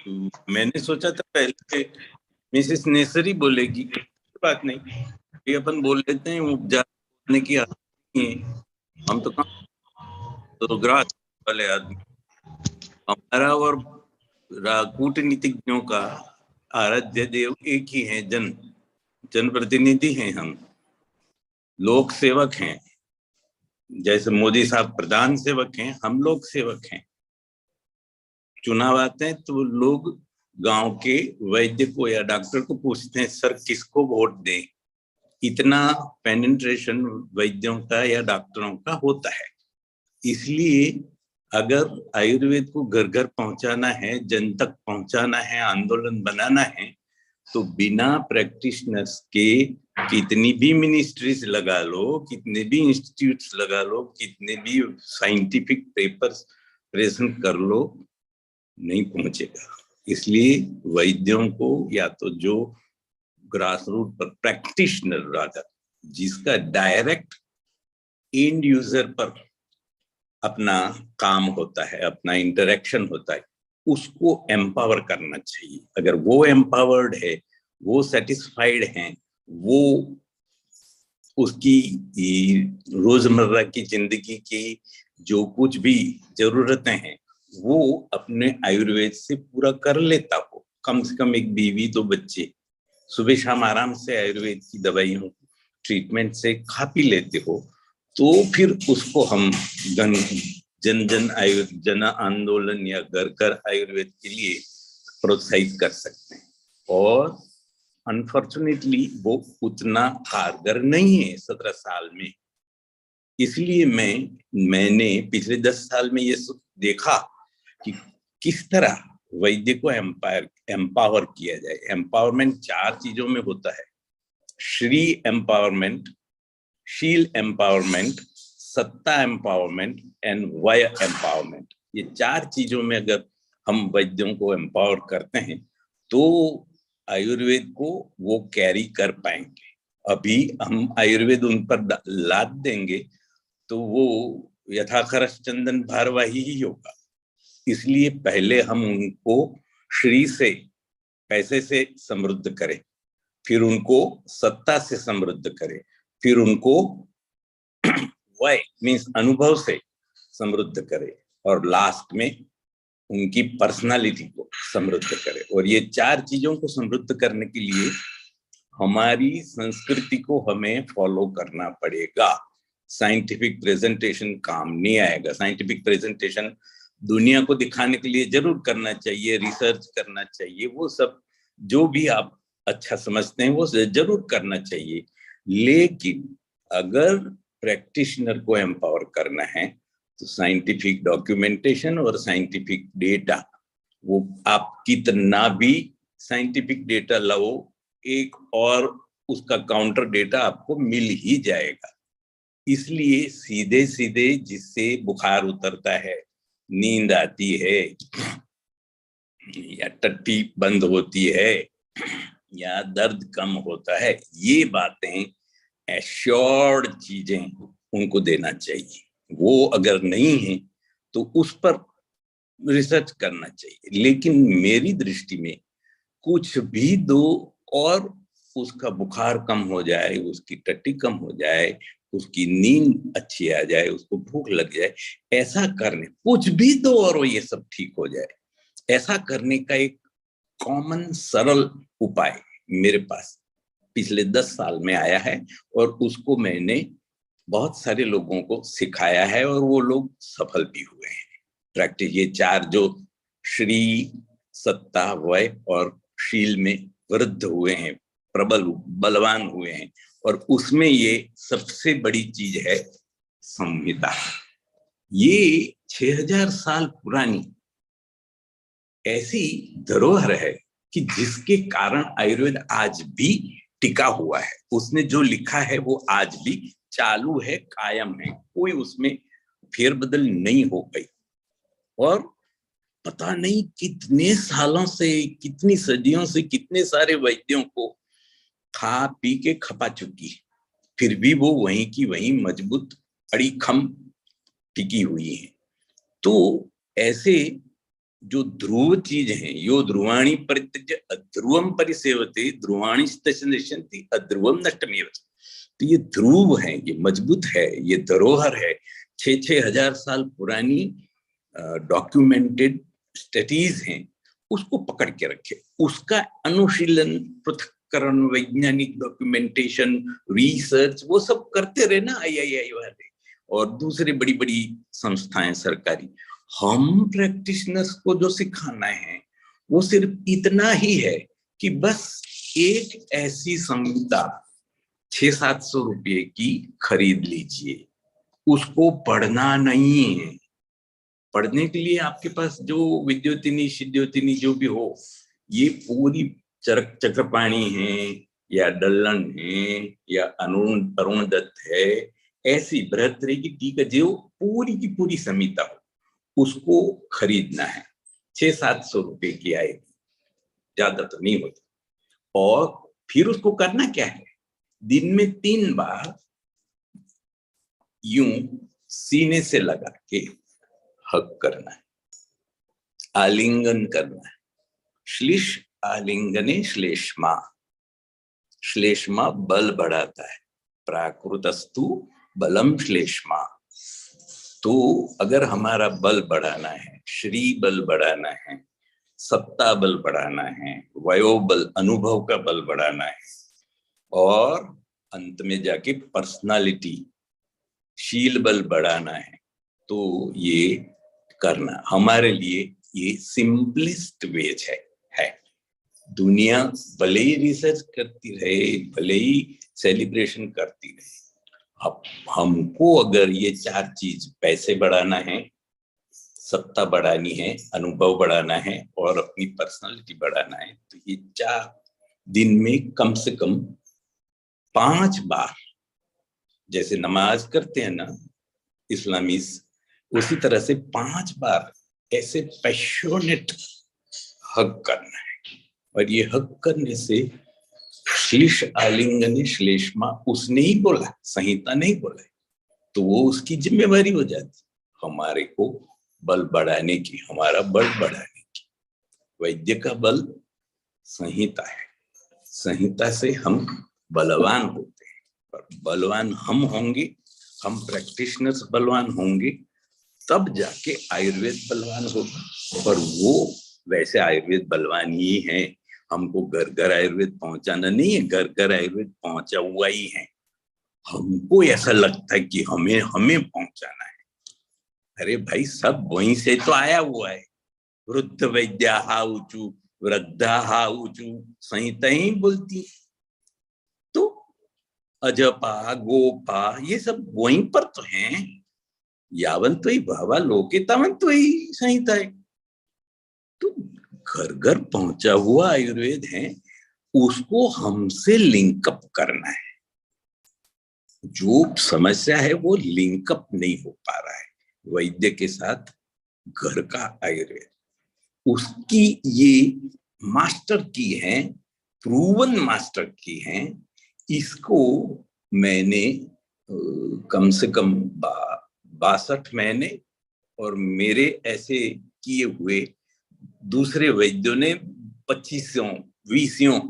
S5: तो मैंने सोचा था पहले मिसेस नेसरी बोलेगी, बात नहीं, ये अपन बोल लेते हैं, उपचार बोलने की आदत नहीं है, हम तो तो ग्रास वाले आदमी। हमारा और कूटनीतिज्ञों का आराध्य देव एक ही है, जनप्रतिनिधि हैं हम, लोक सेवक हैं। जैसे मोदी साहब प्रधान सेवक हैं, हम लोग सेवक हैं। चुनाव आते हैं तो लोग गांव के वैद्य को या डॉक्टर को पूछते हैं, सर किसको वोट दें। इतना पेनिट्रेशन वैद्यों का या डॉक्टरों का होता है। इसलिए अगर आयुर्वेद को घर घर पहुंचाना है, जन तक पहुंचाना है, आंदोलन बनाना है, तो बिना प्रैक्टिशनर्स के कितनी भी मिनिस्ट्रीज लगा लो, कितने भी इंस्टीट्यूट्स लगा लो, कितने भी साइंटिफिक पेपर्स प्रेजेंट कर लो, नहीं पहुंचेगा। इसलिए वैद्यों को या तो जो ग्रास रूट पर प्रैक्टिशनर रादर, जिसका डायरेक्ट एंड यूजर पर अपना काम होता है, अपना इंटरेक्शन होता है, उसको एम्पावर करना चाहिए। अगर वो एम्पावर्ड है, वो सेटिस्फाइड है, वो उसकी रोजमर्रा की जिंदगी की जो कुछ भी जरूरतें हैं वो अपने आयुर्वेद से पूरा कर लेता हो, कम से कम एक बीवी दो बच्चे सुबह शाम आराम से आयुर्वेद की दवाइयों ट्रीटमेंट से खा पी लेते हो, तो फिर उसको हम जन आंदोलन या घर घर आयुर्वेद के लिए प्रोत्साहित कर सकते हैं। और अनफॉर्चुनेटली वो उतना कारगर नहीं है 17 साल में। इसलिए मैंने पिछले 10 साल में ये देखा कि किस तरह वैद्य को एम्पावर किया जाए। एम्पावरमेंट 4 चीजों में होता है: श्री एम्पावरमेंट, शील एम्पावरमेंट, सत्ता एम्पावरमेंट एंड वय एम्पावरमेंट। ये 4 चीजों में अगर हम वैद्यों को एम्पावर करते हैं तो आयुर्वेद को वो कैरी कर पाएंगे। अभी हम आयुर्वेद उन पर लाद देंगे तो वो यथाखरस चंदन भारवाही ही होगा। इसलिए पहले हम उनको श्री से, पैसे से समृद्ध करें, फिर उनको सत्ता से समृद्ध करें, फिर उनको वय मीन्स अनुभव से समृद्ध करें, और लास्ट में उनकी पर्सनालिटी को समृद्ध करें। और ये 4 चीजों को समृद्ध करने के लिए हमारी संस्कृति को हमें फॉलो करना पड़ेगा। साइंटिफिक प्रेजेंटेशन काम नहीं आएगा। साइंटिफिक प्रेजेंटेशन दुनिया को दिखाने के लिए जरूर करना चाहिए, रिसर्च करना चाहिए, वो सब जो भी आप अच्छा समझते हैं वो जरूर करना चाहिए। लेकिन अगर प्रैक्टिशनर को एम्पावर करना है तो साइंटिफिक डॉक्यूमेंटेशन और साइंटिफिक डेटा, वो आप कितना भी साइंटिफिक डेटा लाओ, एक और उसका काउंटर डेटा आपको मिल ही जाएगा। इसलिए सीधे सीधे जिससे बुखार उतरता है, नींद आती है, या टट्टी बंद होती है, या दर्द कम होता है, ये बातें एश्योर्ड चीजें उनको देना चाहिए। वो अगर नहीं है तो उस पर रिसर्च करना चाहिए। लेकिन मेरी दृष्टि में कुछ भी दो और उसका बुखार कम हो जाए, उसकी टट्टी कम हो जाए, उसकी नींद अच्छी आ जाए, उसको भूख लग जाए, ऐसा करने, कुछ भी दो और ये सब ठीक हो जाए, ऐसा करने का एक कॉमन सरल उपाय मेरे पास पिछले 10 साल में आया है, और उसको मैंने बहुत सारे लोगों को सिखाया है और वो लोग सफल भी हुए हैं। प्रैक्टिस ये 4 जो श्री, सत्ता, वय और शील में वृद्ध हुए हैं, प्रबल बलवान हुए हैं, और उसमें ये सबसे बड़ी चीज है संहिता। ये 6000 साल पुरानी ऐसी धरोहर है कि जिसके कारण आयुर्वेद आज भी टिका हुआ है। उसने जो लिखा है वो आज भी चालू है, कायम है, कोई उसमें फेरबदल नहीं हो गई। और पता नहीं कितने सालों से, कितनी सदियों से कितने सारे वैद्यों को खा पी के खपा चुकी है, फिर भी वो वहीं की वहीं मजबूत अड़ीखम टिकी हुई है। तो ऐसे जो ध्रुव चीज है, यो ध्रुवाणी परित्यज्य अध्रुवम परिसेवते ध्रुवाणी नश्यन्ति अध्रुवम नष्टमेव। तो ये ध्रुव है, ये मजबूत है, ये धरोहर है, 6,000 साल पुरानी डॉक्यूमेंटेड स्टडीज हैं, उसको पकड़ के रखे, उसका अनुशीलन, पृथक्करण, वैज्ञानिक डॉक्यूमेंटेशन, रिसर्च, वो सब करते रहे ना III वाले और दूसरी बड़ी बड़ी संस्थाएं सरकारी। हम प्रैक्टिशनर्स को जो सिखाना है वो सिर्फ इतना ही है कि बस एक ऐसी संहिता 600-700 रुपये की खरीद लीजिए, उसको पढ़ना नहीं है। पढ़ने के लिए आपके पास जो विद्योतिनी सिद्योतिनी जो भी हो, ये पूरी चक्रपाणी है या डल्लन है या अरुण दत्त है, ऐसी बृहत्तरी की टीका जो पूरी की पूरी संहिता हो, उसको खरीदना है। 600-700 रुपए की आएगी, ज्यादा तो नहीं होती। और फिर उसको करना क्या है, दिन में 3 बार यूं सीने से लगा के हक करना है, आलिंगन करना है। श्लेष आलिंगने श्लेष्मा, श्लेष्मा बल बढ़ाता है, प्राकृतस्तु बलम श्लेष्मा। तो अगर हमारा बल बढ़ाना है, श्री बल बढ़ाना है, सत्ता बल बढ़ाना है, वयोबल, अनुभव का बल बढ़ाना है, और अंत में जाके पर्सनालिटी, शील बल बढ़ाना है, तो ये करना हमारे लिए ये सिंपलेस्ट वेज है। दुनिया भले ही रिसर्च करती रहे, भले ही सेलिब्रेशन करती रहे, अब हमको अगर ये 4 चीज, पैसे बढ़ाना है, सत्ता बढ़ानी है, अनुभव बढ़ाना है और अपनी पर्सनालिटी बढ़ाना है, तो ये 4 दिन में कम से कम 5 बार, जैसे नमाज करते हैं ना इस्लामीज, उसी तरह से 5 बार ऐसे पैशनेट हक करना है। और ये हक करने से श्लेष आलिंगने श्लेष्मा, उसने ही बोला, संहिता नहीं बोला, तो वो उसकी जिम्मेवारी हो जाती हमारे को बल बढ़ाने की, हमारा बल बढ़ाने की। वैद्य का बल संहिता है, संहिता से हम बलवान होते हैं, और बलवान हम होंगे, हम प्रैक्टिशनर्स बलवान होंगे, तब जाके आयुर्वेद बलवान होगा। और वो वैसे आयुर्वेद बलवान ही है, हमको घर घर आयुर्वेद पहुंचाना नहीं है, घर घर आयुर्वेद पहुंचा हुआ ही है। हमको ऐसा लगता है कि हमें पहुंचाना है। अरे भाई, सब वहीं से तो आया हुआ है। वृद्ध वैद्या हा ऊंचू, वृद्धा हा ऊंचू, संहिता ही बोलती। तो अजपा, गोपा, ये सब वहीं पर तो हैं। यावंत वही भावा लोके तावंत वही संहिता है। तो घर घर पहुंचा हुआ आयुर्वेद है, उसको हमसे लिंकअप करना है। जो समस्या है वो लिंकअप नहीं हो पा रहा है वैद्य के साथ घर का आयुर्वेद, उसकी ये मास्टर की है, प्रूवन मास्टर की है। इसको मैंने कम से कम 62 महीने और मेरे ऐसे किए हुए दूसरे वैद्यों ने 25-20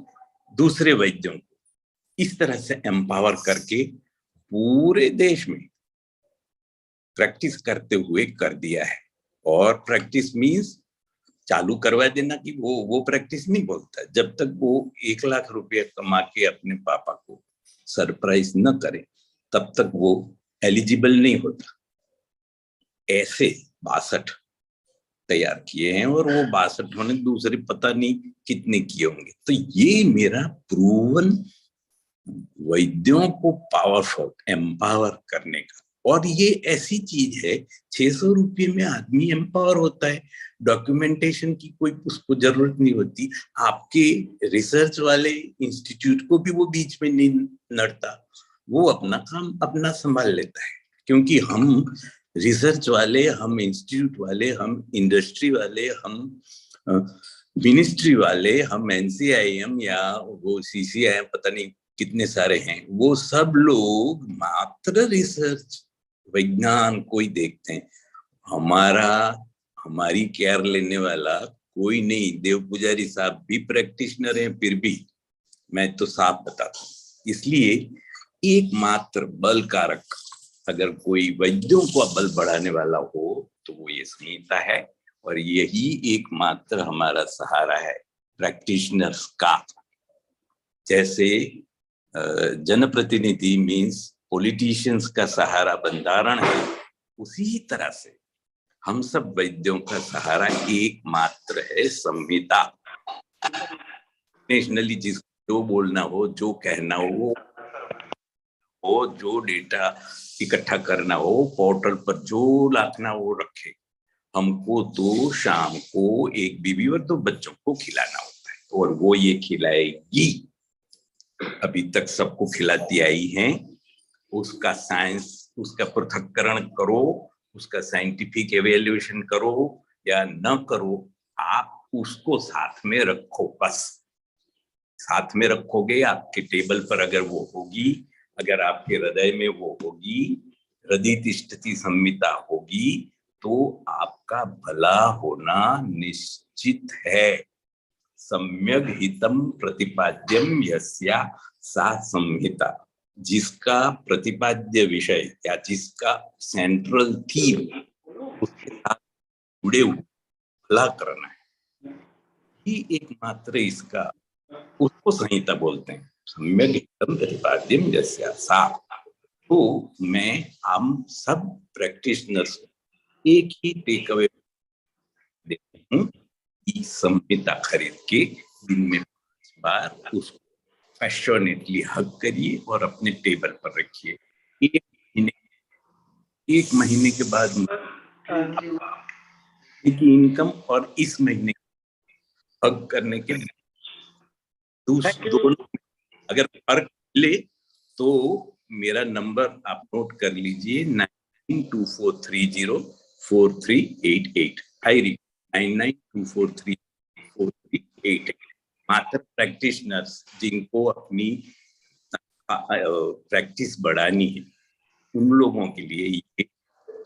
S5: दूसरे वैद्यों को इस तरह से एम्पावर करके पूरे देश में प्रैक्टिस करते हुए कर दिया है। और प्रैक्टिस मीन्स चालू करवा देना कि वो प्रैक्टिस नहीं बोलता। जब तक वो 1 लाख रुपया कमा के अपने पापा को सरप्राइज न करे, तब तक वो एलिजिबल नहीं होता। ऐसे 62 तैयार किए हैं, और वो 62 ने दूसरे पता नहीं कितने किए होंगे। तो ये मेरा प्रूवन वैद्यों को पावरफुल एम्पावर करने का। और ये ऐसी चीज है, 600 रुपये में आदमी एम्पावर होता है। डॉक्यूमेंटेशन की कोई उसको जरूरत नहीं होती। आपके रिसर्च वाले इंस्टीट्यूट को भी वो बीच में नहीं नड़ता, वो अपना काम अपना संभाल लेता है। क्योंकि हम रिसर्च वाले, हम इंस्टीट्यूट वाले, हम इंडस्ट्री वाले, हम मिनिस्ट्री वाले, हम NCIM या वो CCI, पता नहीं कितने सारे हैं, वो सब लोग मात्र रिसर्च विज्ञान को ही देखते हैं। हमारी केयर लेने वाला कोई नहीं। देव पुजारी साहब भी प्रैक्टिशनर हैं, फिर भी मैं तो साफ बताता हूँ। इसलिए एकमात्र बल कारक अगर कोई वैद्यों को बल बढ़ाने वाला हो तो वो ये संहिता है, और यही एकमात्र हमारा सहारा है प्रैक्टिशनर्स का। जैसे जनप्रतिनिधि मीन्स पॉलिटिशियंस का सहारा बंधारण है, उसी तरह से हम सब वैद्यों का सहारा एकमात्र है संहिता। नेशनली जिसको जो बोलना हो, जो कहना हो, जो डेटा इकट्ठा करना हो, पोर्टल पर जो रखना हो रखे। हमको तो शाम को एक बीवी और 2 बच्चों को खिलाना होता है, और वो ये खिलाएगी। अभी तक सबको खिलाती आई हैं। उसका साइंस, उसका पृथक्करण करो, उसका साइंटिफिक एवेल्युएशन करो या न करो, आप उसको साथ में रखो। बस साथ में रखोगे, आपके टेबल पर अगर वो होगी, अगर आपके हृदय में वो होगी, हृदय तिष्ठति संहिता होगी, तो आपका भला होना निश्चित है। सम्यक हितम प्रतिपाद्यम यस्या सा संहिता, जिसका प्रतिपाद्य विषय या जिसका सेंट्रल थीम उसके साथ जुड़े हुए भला करना है, ही एकमात्र इसका, उसको संहिता बोलते हैं। सम्यक हितम प्रतिपाद्यम यस्या सा। तो मैं हम सब प्रैक्टिशनर्स एक ही टेक अवे देता हूँ कि संहिता खरीद के दिन में 5 बार उसको पैशनेटली हक करिए और अपने टेबल पर रखिए। 1 महीने के बाद की इनकम और इस महीने हक करने के दोनों अगर फर्क मिले तो मेरा नंबर आप नोट कर लीजिए, 9924304388। I repeat 9924304388। मात्र प्रैक्टिशनर्स जिनको अपनी प्रैक्टिस बढ़ानी है, उन लोगों के लिए ये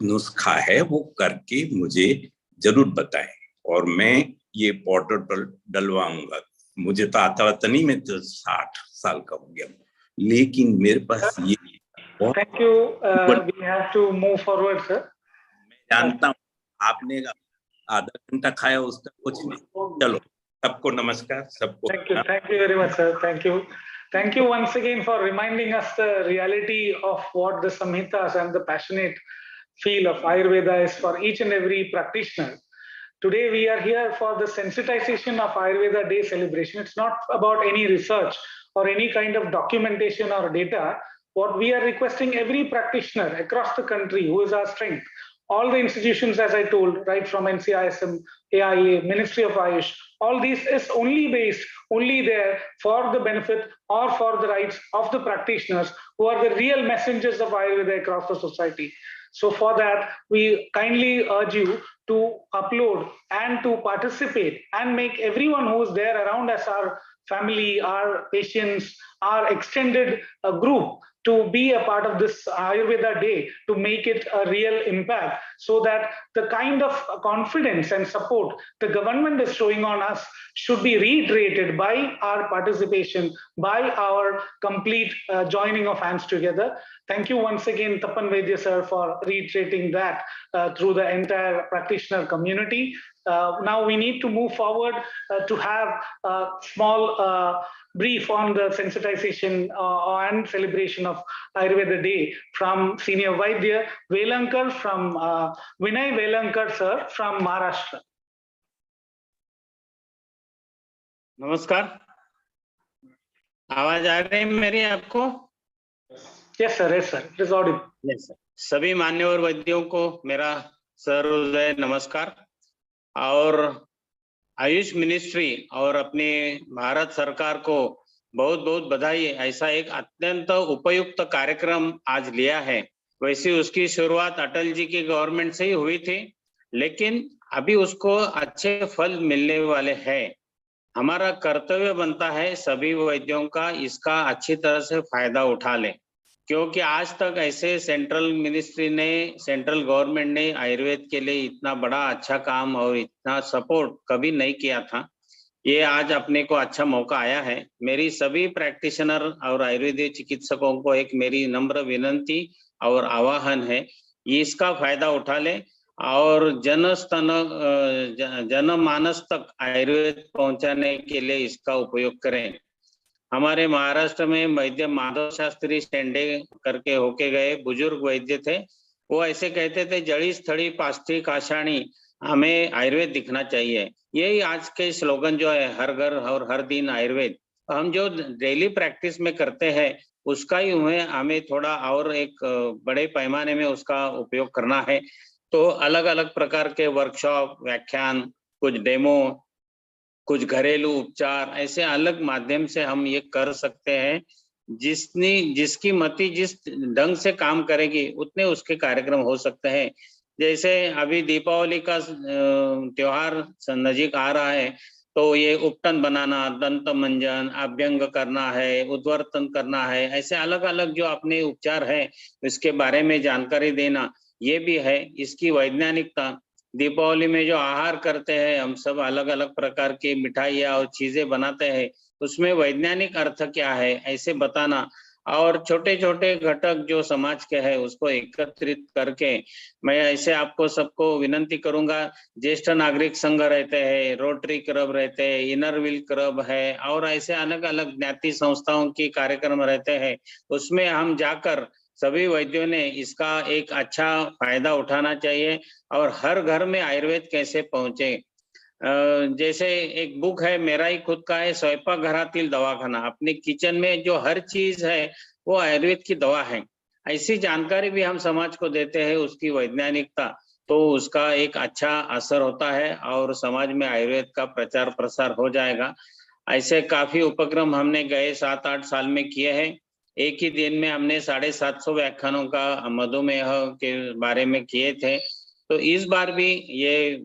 S5: नुस्खा है, वो करके मुझे जरूर बताएं और मैं ये पोर्टल पर डलवाऊंगा। मुझे तो आता नहीं, मैं तो 60 साल का हो गया, लेकिन मेरे पास ये
S2: thank you. We have to move forward sir.
S5: मैं जानता हूँ आपने आधा घंटा खाया, उसका कुछ नहीं। चलो, सबको नमस्कार, सबको
S2: thank you very much sir. Thank you once again for reminding us the reality of what the samhitas and the passionate feel of Ayurveda is for each and every practitioner. Today we are here for the sensitization of Ayurveda Day celebration. It's not about any research or any kind of documentation or data. What we are requesting every practitioner across the country who is our strength, all the institutions, as I told, right from NCISM, AIA, Ministry of Ayush, all these is only there for the benefit or for the rights of the practitioners who are the real messengers of Ayurveda across the society. So for that, we kindly urge you to upload and to participate and make everyone who is there around us, our family, our patients, our extended group, to be a part of this Ayurveda Day, to make it a real impact, so that the kind of confidence and support the government is showing on us should be reiterated by our participation, by our complete joining of hands together. Thank you once again, Tapan Vaidya sir, for reiterating that through the entire practitioner community. Now we need to move forward to have a small brief on the sensitization and celebration of Ayurveda Day from Senior Vaidya Velankar, from Vinay Velankar sir from Maharashtra.
S6: नमस्कार, आवाज आ रही है मेरी आपको?
S2: Yes sir, yes sir, it is audible.
S6: Yes sir. सभी मान्यवर वैद्यों को मेरा सहृदय नमस्कार। और आयुष मिनिस्ट्री और अपनी भारत सरकार को बहुत बहुत बधाई। ऐसा एक अत्यंत उपयुक्त कार्यक्रम आज लिया है। वैसे उसकी शुरुआत अटल जी की गवर्नमेंट से ही हुई थी, लेकिन अभी उसको अच्छे फल मिलने वाले हैं। हमारा कर्तव्य बनता है सभी वैद्यों का इसका अच्छी तरह से फायदा उठा लें, क्योंकि आज तक ऐसे सेंट्रल गवर्नमेंट ने आयुर्वेद के लिए इतना बड़ा अच्छा काम और इतना सपोर्ट कभी नहीं किया था। ये आज अपने को अच्छा मौका आया है। मेरी सभी प्रैक्टिशनर और आयुर्वेदिक चिकित्सकों को एक मेरी नम्र विनंती और आह्वान है, इसका फायदा उठा ले और जनमानस तक आयुर्वेद पहुंचाने के लिए इसका उपयोग करें। हमारे महाराष्ट्र में वैद्य माधव शास्त्री शेंडे करके होके गए बुजुर्ग वैद्य थे। वो ऐसे कहते थे, जड़ी स्थड़ी पास्थी काशाणी, हमें आयुर्वेद दिखना चाहिए। यही आज के स्लोगन जो है, हर घर और हर दिन आयुर्वेद, हम जो डेली प्रैक्टिस में करते हैं उसका ही हमें थोड़ा और एक बड़े पैमाने में उसका उपयोग करना है। तो अलग अलग प्रकार के वर्कशॉप, व्याख्यान, कुछ डेमो, कुछ घरेलू उपचार, ऐसे अलग माध्यम से हम ये कर सकते हैं। जिसकी मति जिस ढंग से काम करेगी उतने उसके कार्यक्रम हो सकते हैं। जैसे अभी दीपावली का त्योहार नजीक आ रहा है, तो ये उपटन बनाना, दंत मंजन, अभ्यंग करना है, उद्वर्तन करना है, ऐसे अलग अलग जो अपने उपचार है इसके बारे में जानकारी देना, ये भी है इसकी वैज्ञानिकता। दीपावली में जो आहार करते हैं हम सब, अलग अलग प्रकार की मिठाइयाँ और चीजें बनाते हैं, उसमें वैज्ञानिक अर्थ क्या है ऐसे बताना, और छोटे छोटे घटक जो समाज के हैं उसको एकत्रित करके मैं ऐसे आपको सबको विनंती करूंगा। ज्येष्ठ नागरिक संघ रहते हैं, रोटरी क्लब रहते हैं, इनर व्हील क्लब है, और ऐसे अलग अलग ज्ञाति संस्थाओं की कार्यक्रम रहते हैं, उसमें हम जाकर सभी वैद्यों ने इसका एक अच्छा फायदा उठाना चाहिए। और हर घर में आयुर्वेद कैसे पहुंचे, जैसे एक बुक है मेरा ही खुद का है, स्वयंपाकघरातील दवाखाना, अपने किचन में जो हर चीज है वो आयुर्वेद की दवा है। ऐसी जानकारी भी हम समाज को देते हैं, उसकी वैज्ञानिकता, तो उसका एक अच्छा असर होता है और समाज में आयुर्वेद का प्रचार प्रसार हो जाएगा। ऐसे काफी उपक्रम हमने गए 7-8 साल में किए हैं। एक ही दिन में हमने 750 व्याख्यानों का मधुमेह के बारे में किए थे। तो इस बार भी ये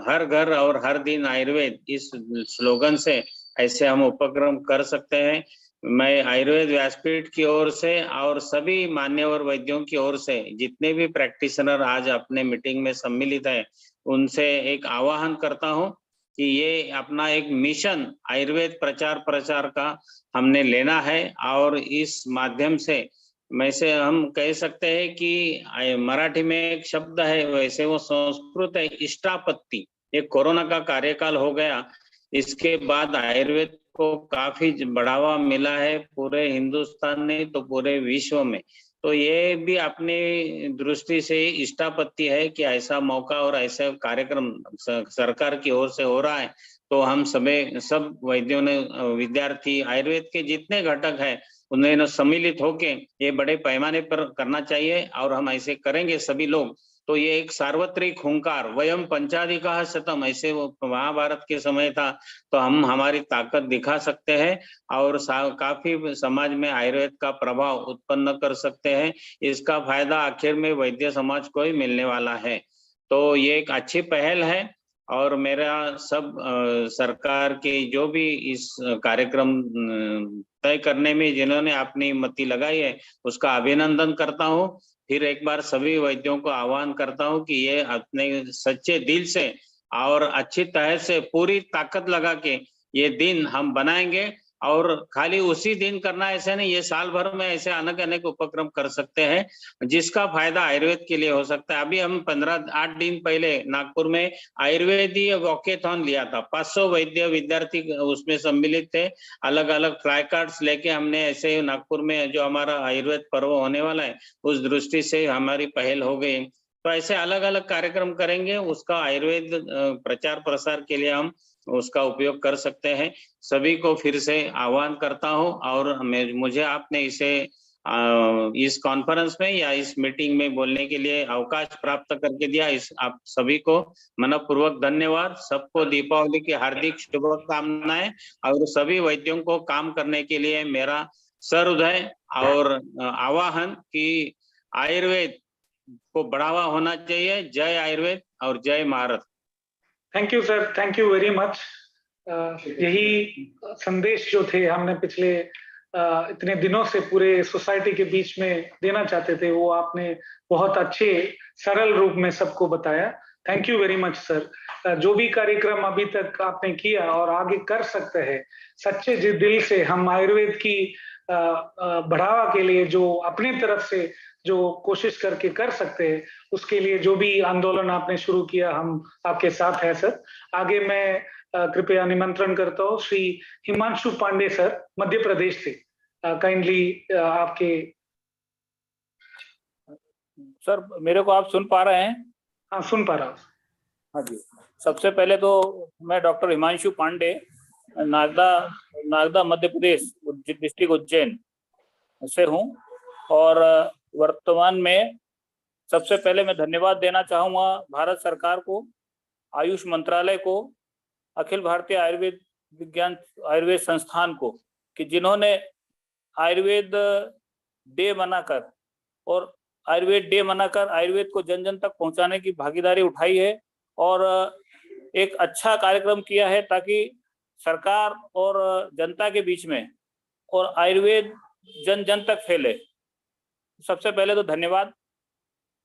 S6: हर घर और हर दिन आयुर्वेद, इस स्लोगन से ऐसे हम उपक्रम कर सकते हैं। मैं आयुर्वेद व्यासपीठ की ओर से और सभी मान्यवर वैद्यों की ओर से जितने भी प्रैक्टिशनर आज अपने मीटिंग में सम्मिलित है, उनसे एक आह्वान करता हूं कि ये अपना एक मिशन आयुर्वेद प्रचार प्रसार का हमने लेना है। और इस माध्यम से वैसे हम कह सकते हैं कि मराठी में एक शब्द है, वैसे वो संस्कृत है, इष्टापत्ति। ये कोरोना का कार्यकाल हो गया, इसके बाद आयुर्वेद को काफी बढ़ावा मिला है पूरे हिंदुस्तान में, तो पूरे विश्व में। तो ये भी अपनी दृष्टि से इष्टापत्ति है कि ऐसा मौका और ऐसा कार्यक्रम सरकार की ओर से हो रहा है। तो हम सब वैद्यों ने, विद्यार्थी, आयुर्वेद के जितने घटक है उन्हें सम्मिलित होके ये बड़े पैमाने पर करना चाहिए, और हम ऐसे करेंगे सभी लोग। तो ये एक सार्वत्रिक हुंकार, वयम पंचाधिकाः शतम, ऐसे वो महाभारत के समय था, तो हम हमारी ताकत दिखा सकते हैं और काफी समाज में आयुर्वेद का प्रभाव उत्पन्न कर सकते हैं। इसका फायदा आखिर में वैद्य समाज को ही मिलने वाला है। तो ये एक अच्छी पहल है, और मेरा सब सरकार के जो भी इस कार्यक्रम तय करने में जिन्होंने अपनी मति लगाई है उसका अभिनंदन करता हूँ। फिर एक बार सभी वैद्यों को आह्वान करता हूँ कि ये अपने सच्चे दिल से और अच्छी तरह से पूरी ताकत लगा के ये दिन हम बनाएंगे, और खाली उसी दिन करना ऐसे नहीं, ये साल भर में ऐसे अनेक उपक्रम कर सकते हैं जिसका फायदा आयुर्वेद के लिए हो सकता है। अभी हम 8 दिन पहले नागपुर में आयुर्वेदीय वॉकेथॉन लिया था, 500 वैद्य विद्यार्थी उसमें सम्मिलित थे। अलग अलग फ्लाई कार्ड्स लेके हमने ऐसे नागपुर में जो हमारा आयुर्वेद पर्व होने वाला है उस दृष्टि से हमारी पहल हो गई। तो ऐसे अलग अलग कार्यक्रम करेंगे, उसका आयुर्वेद प्रचार प्रसार के लिए हम उसका उपयोग कर सकते हैं। सभी को फिर से आह्वान करता हूं, और मुझे आपने इस कॉन्फ्रेंस में या इस मीटिंग में बोलने के लिए अवकाश प्राप्त करके दिया, इस आप सभी को मनपूर्वक धन्यवाद। सबको दीपावली की हार्दिक शुभकामनाएं, और सभी वैद्यों को काम करने के लिए मेरा सहृदय और आह्वान कि आयुर्वेद को बढ़ावा होना चाहिए। जय आयुर्वेद और जय Bharat.
S2: Thank you sir, thank you very much. यही संदेश जो थे हमने पिछले इतने दिनों से पूरे सोसाइटी के बीच में देना चाहते थे, वो आपने बहुत अच्छे सरल रूप में सबको बताया। Thank you very much sir. जो भी कार्यक्रम अभी तक आपने किया और आगे कर सकते हैं, सच्चे दिल से हम आयुर्वेद की बढ़ावा के लिए जो अपनी तरफ से जो कोशिश करके कर सकते हैं, उसके लिए जो भी आंदोलन आपने शुरू किया, हम आपके साथ हैं सर। आगे मैं कृपया निमंत्रण करता हूँ श्री हिमांशु पांडे सर, मध्य प्रदेश से। काइंडली आपके।
S7: सर मेरे को आप सुन पा रहे हैं?
S2: हाँ, सुन पा रहा हूँ।
S7: हाँ जी। सबसे पहले तो मैं डॉक्टर हिमांशु पांडे, नागदा मध्य प्रदेश डिस्ट्रिक्ट उज्जैन से हूँ, और वर्तमान में सबसे पहले मैं धन्यवाद देना चाहूँगा भारत सरकार को, आयुष मंत्रालय को, अखिल भारतीय आयुर्वेद संस्थान को, कि जिन्होंने आयुर्वेद डे मनाकर आयुर्वेद को जन जन तक पहुंचाने की भागीदारी उठाई है और एक अच्छा कार्यक्रम किया है ताकि सरकार और जनता के बीच में और आयुर्वेद जन जन तक फैले। सबसे पहले तो धन्यवाद।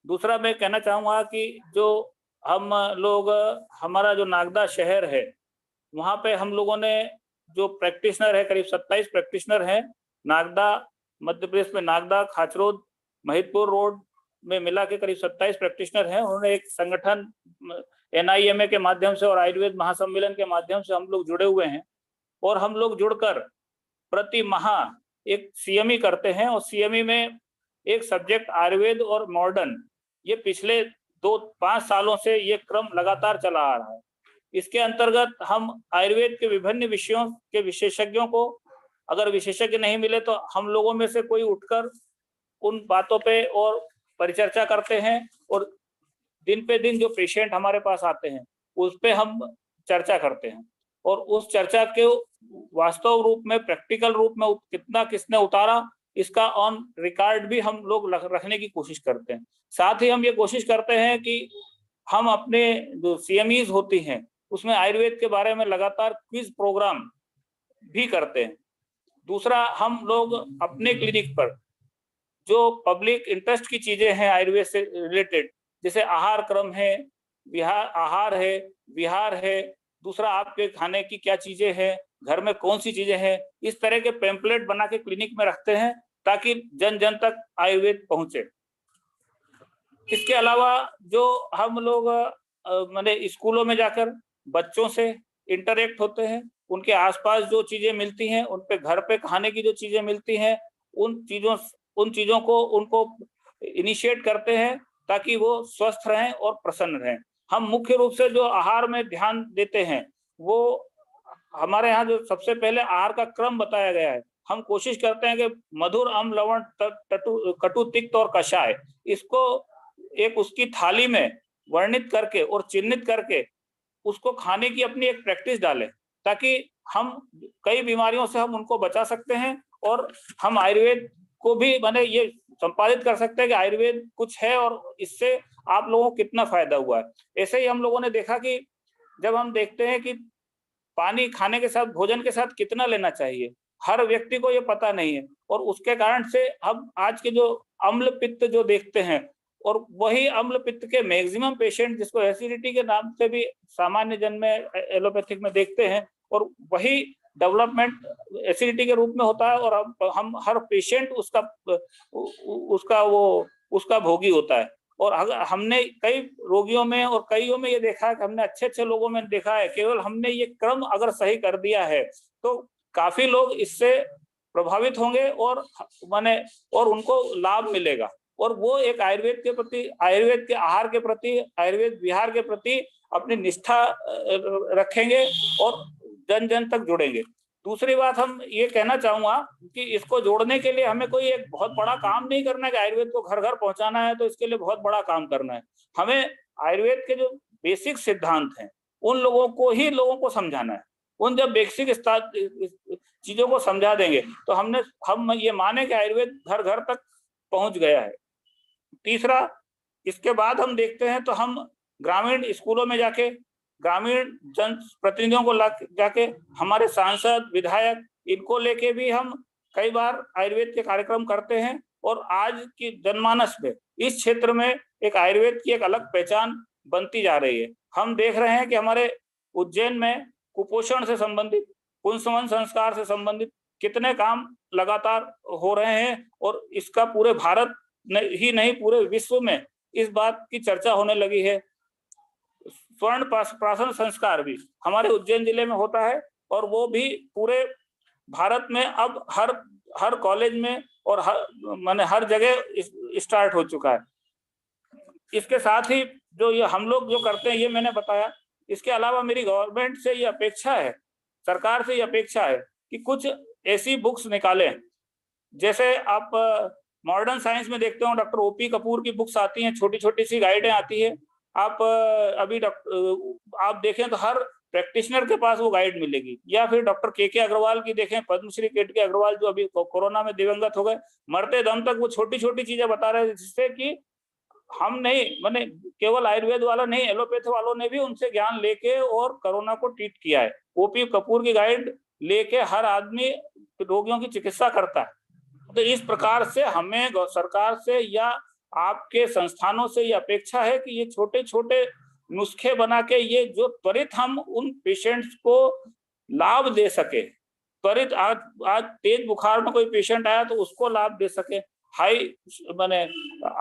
S7: दूसरा मैं कहना चाहूँगा कि जो हम लोग, हमारा जो नागदा शहर है, वहाँ पे हम लोगों ने जो प्रैक्टिशनर है, करीब 27 प्रैक्टिशनर हैं। नागदा मध्य प्रदेश में नागदा, खाचरोद, महिदपुर रोड में मिला के करीब 27 प्रैक्टिशनर हैं। उन्होंने एक संगठन NIMA के माध्यम से और आयुर्वेद महासम्मेलन के माध्यम से हम लोग जुड़े हुए हैं, और हम लोग जुड़कर प्रति माह एक CME करते हैं, और CME में एक सब्जेक्ट आयुर्वेद और मॉडर्न, ये पिछले 2-5 सालों से ये क्रम लगातार चला आ रहा है। इसके अंतर्गत हम आयुर्वेद के विभिन्न विषयों के विशेषज्ञों को, अगर विशेषज्ञ नहीं मिले तो हम लोगों में से कोई उठकर उन बातों पे और परिचर्चा करते हैं, और दिन पे दिन जो पेशेंट हमारे पास आते हैं उस पे हम चर्चा करते हैं, और उस चर्चा के वास्तव रूप में, प्रैक्टिकल रूप में कितना किसने उतारा, इसका ऑन रिकॉर्ड भी हम लोग रखने की कोशिश करते हैं। साथ ही हम ये कोशिश करते हैं कि हम अपने जो CMEs होती हैं उसमें आयुर्वेद के बारे में लगातार क्विज प्रोग्राम भी करते हैं। दूसरा, हम लोग अपने क्लिनिक पर जो पब्लिक इंटरेस्ट की चीजें हैं आयुर्वेद से रिलेटेड, जैसे आहार क्रम है, विहार है, दूसरा आपके खाने की क्या चीजें हैं, घर में कौन सी चीजें हैं, इस तरह के पैम्पलेट बना के क्लिनिक में रखते हैं ताकि जन जन तक आयुर्वेद पहुंचे। इसके अलावा जो हम लोग माने स्कूलों में जाकर बच्चों से इंटरेक्ट होते हैं, उनके आसपास जो चीजें मिलती हैं, उन पे घर पे खाने की जो चीजें मिलती हैं, उन चीजों को उनको इनिशिएट करते हैं ताकि वो स्वस्थ रहें और प्रसन्न रहें। हम मुख्य रूप से जो आहार में ध्यान देते हैं, वो हमारे यहाँ जो सबसे पहले आहार का क्रम बताया गया है। हम कोशिश करते हैं कि मधुर, अम्ल, लवण, कटु, तिक्त और कषाय, इसको एक उसकी थाली में वर्णित करके और चिन्हित करके उसको खाने की अपनी एक प्रैक्टिस डालें, ताकि हम कई बीमारियों से हम उनको बचा सकते हैं, और हम आयुर्वेद को भी माने ये संपादित कर सकते हैं कि आयुर्वेद कुछ है और इससे आप लोगों को कितना फायदा हुआ है। ऐसे ही हम लोगों ने देखा कि जब हम देखते हैं कि पानी खाने के साथ, भोजन के साथ कितना लेना चाहिए, हर व्यक्ति को ये पता नहीं है, और उसके कारण से हम आज के जो अम्ल पित्त जो देखते हैं, और वही अम्ल पित्त के मैक्सिमम पेशेंट, जिसको एसिडिटी के नाम से भी सामान्य जन में एलोपैथिक में देखते हैं, और वही डेवलपमेंट एसिडिटी के रूप में होता है, और हम हर पेशेंट उसका भोगी होता है। और हमने कई रोगियों में और कईयों में ये देखा है कि हमने अच्छे लोगों में देखा है, केवल हमने ये क्रम अगर सही कर दिया है तो काफी लोग इससे प्रभावित होंगे और उनको लाभ मिलेगा, और वो एक आयुर्वेद के प्रति, आयुर्वेद के आहार के प्रति, आयुर्वेद विहार के प्रति अपनी निष्ठा रखेंगे और जन जन तक जुड़ेंगे। दूसरी बात हम ये कहना चाहूंगा कि इसको जोड़ने के लिए हमें कोई एक बहुत बड़ा काम नहीं करना है कि आयुर्वेद को घर घर पहुंचाना है, तो इसके लिए बहुत बड़ा काम करना है। हमें आयुर्वेद के जो बेसिक सिद्धांत हैं उन लोगों को समझाना है। उन जब बेसिक चीजों को समझा देंगे तो हम ये माने कि आयुर्वेद घर घर तक पहुंच गया है। तीसरा, इसके बाद हम देखते हैं तो हम ग्रामीण स्कूलों में जाके, ग्रामीण जन प्रतिनिधियों को जाके, हमारे सांसद, विधायक, इनको लेके भी हम कई बार आयुर्वेद के कार्यक्रम करते हैं और आज की जनमानस में इस क्षेत्र में एक आयुर्वेद की एक अलग पहचान बनती जा रही है। हम देख रहे हैं कि हमारे उज्जैन में कुपोषण से संबंधित, पुंसवन संस्कार से संबंधित कितने काम लगातार हो रहे हैं और इसका पूरे भारत ही नहीं पूरे विश्व में इस बात की चर्चा होने लगी है। स्वर्ण प्राशन संस्कार भी हमारे उज्जैन जिले में होता है और वो भी पूरे भारत में अब हर कॉलेज में और हर जगह स्टार्ट हो चुका है। इसके साथ ही जो ये हम लोग जो करते हैं ये मैंने बताया। इसके अलावा मेरी गवर्नमेंट से ये अपेक्षा है, सरकार से ये अपेक्षा है कि कुछ ऐसी बुक्स निकालें, जैसे आप मॉडर्न साइंस में देखते हो डॉक्टर ओपी कपूर की बुक्स आती हैं, छोटी छोटी सी गाइडें आती है। आप अभी आप देखें तो हर प्रैक्टिशनर के पास वो गाइड मिलेगी। या फिर डॉक्टर के अग्रवाल की देखें, पद्मश्री के अग्रवाल जो अभी कोरोना में दिवंगत हो गए, मरते दम तक वो छोटी छोटी चीजें बता रहे हैं, जिससे कि हम नहीं माने केवल आयुर्वेद वाला नहीं, एलोपैथी वालों ने भी उनसे ज्ञान लेके और कोरोना को ट्रीट किया है। ओपी कपूर की गाइड लेके हर आदमी रोगियों की चिकित्सा करता है। तो इस प्रकार से हमें सरकार से या आपके संस्थानों से ये अपेक्षा है कि ये छोटे छोटे नुस्खे बना के ये जो त्वरित हम उन पेशेंट्स को लाभ दे सके। त्वरित आज तेज बुखार में कोई पेशेंट आया तो उसको लाभ दे सके, हाई माने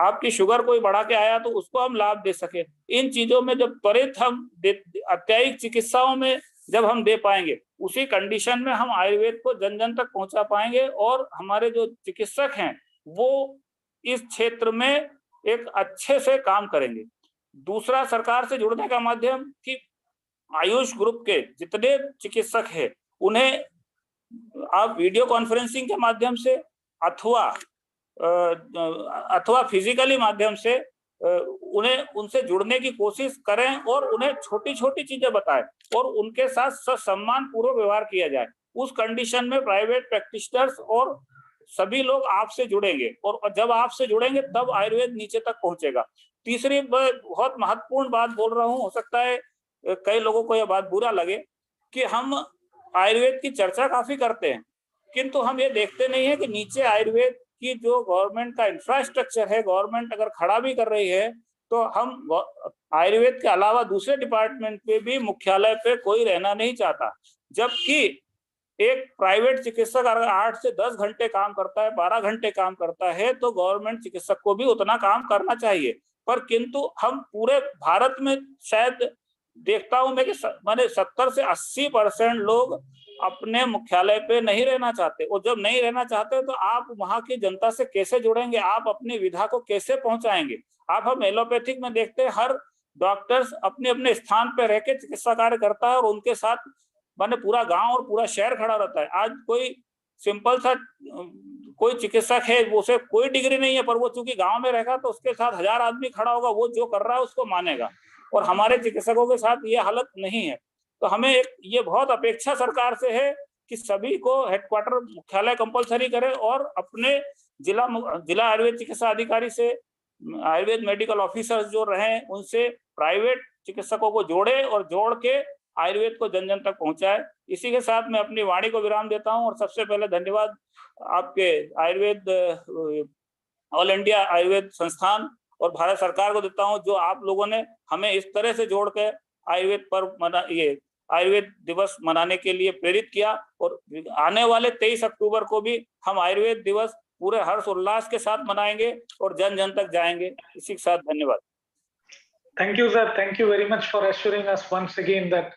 S7: आपकी शुगर कोई बढ़ा के आया तो उसको हम लाभ दे सके। इन चीजों में जब त्वरित हम अत्याधिक चिकित्साओं में जब हम दे पाएंगे, उसी कंडीशन में हम आयुर्वेद को जन जन तक पहुंचा पाएंगे और हमारे जो चिकित्सक हैं वो इस क्षेत्र में एक अच्छे से काम करेंगे। दूसरा, सरकार से जुड़ने का माध्यम कि आयुष ग्रुप के जितने चिकित्सक हैं उन्हें आप वीडियो कॉन्फ्रेंसिंग के माध्यम से अथवा फिजिकली माध्यम से उन्हें उनसे जुड़ने की कोशिश करें और उन्हें छोटी छोटी चीजें बताएं और उनके साथ सम्मान पूर्वक व्यवहार किया जाए। उस कंडीशन में प्राइवेट प्रैक्टिशनर्स और सभी लोग आपसे जुड़ेंगे और जब आपसे जुड़ेंगे तब आयुर्वेद नीचे तक पहुंचेगा। तीसरी बहुत महत्वपूर्ण बात बोल रहा हूं, हो सकता है कई लोगों को यह बात बुरा लगे कि हम आयुर्वेद की चर्चा काफी करते हैं, किंतु हम ये देखते नहीं है कि नीचे आयुर्वेद की जो गवर्नमेंट का इंफ्रास्ट्रक्चर है, गवर्नमेंट अगर खड़ा भी कर रही है तो हम आयुर्वेद के अलावा दूसरे डिपार्टमेंट पे भी मुख्यालय पे कोई रहना नहीं चाहता। जबकि एक प्राइवेट चिकित्सक अगर 8 से 10 घंटे काम करता है, 12 घंटे काम करता है, तो गवर्नमेंट चिकित्सक को भी उतना काम करना चाहिए। पर किंतु हम पूरे भारत में शायद देखता हूं मैं कि माने 70 से 80% लोग अपने मुख्यालय पे नहीं रहना चाहते, और जब नहीं रहना चाहते तो आप वहां की जनता से कैसे जुड़ेंगे, आप अपनी विधा को कैसे पहुंचाएंगे। आप हम एलोपैथिक में देखते हैं हर डॉक्टर्स अपने अपने स्थान पे रह के चिकित्सा कार्य करता है और उनके साथ माने पूरा गांव और पूरा शहर खड़ा रहता है। आज कोई सिंपल सा कोई चिकित्सक है, वो उसे कोई डिग्री नहीं है, पर वो चूंकि गांव में रहेगा तो उसके साथ 1000 आदमी खड़ा होगा, वो जो कर रहा है उसको मानेगा। और हमारे चिकित्सकों के साथ ये हालत नहीं है। तो हमें ये बहुत अपेक्षा सरकार से है कि सभी को हेडक्वार्टर मुख्यालय कंपलसरी करे और अपने जिला आयुर्वेद चिकित्सा अधिकारी से आयुर्वेद मेडिकल ऑफिसर्स जो रहे उनसे प्राइवेट चिकित्सकों को जोड़े और जोड़ के आयुर्वेद को जन जन तक पहुंचाए। इसी के साथ मैं अपनी वाणी को विराम देता हूं और सबसे पहले धन्यवाद आपके आयुर्वेद ऑल इंडिया आयुर्वेद संस्थान और भारत सरकार को देता हूं, जो आप लोगों ने हमें इस तरह से जोड़ के आयुर्वेद दिवस मनाने के लिए प्रेरित किया। और आने वाले 23 अक्टूबर को भी हम आयुर्वेद दिवस पूरे हर्ष उल्लास के साथ मनाएंगे और जन जन तक जाएंगे। इसी के साथ धन्यवाद।
S2: Thank you, sir. Thank you very much for assuring us once again that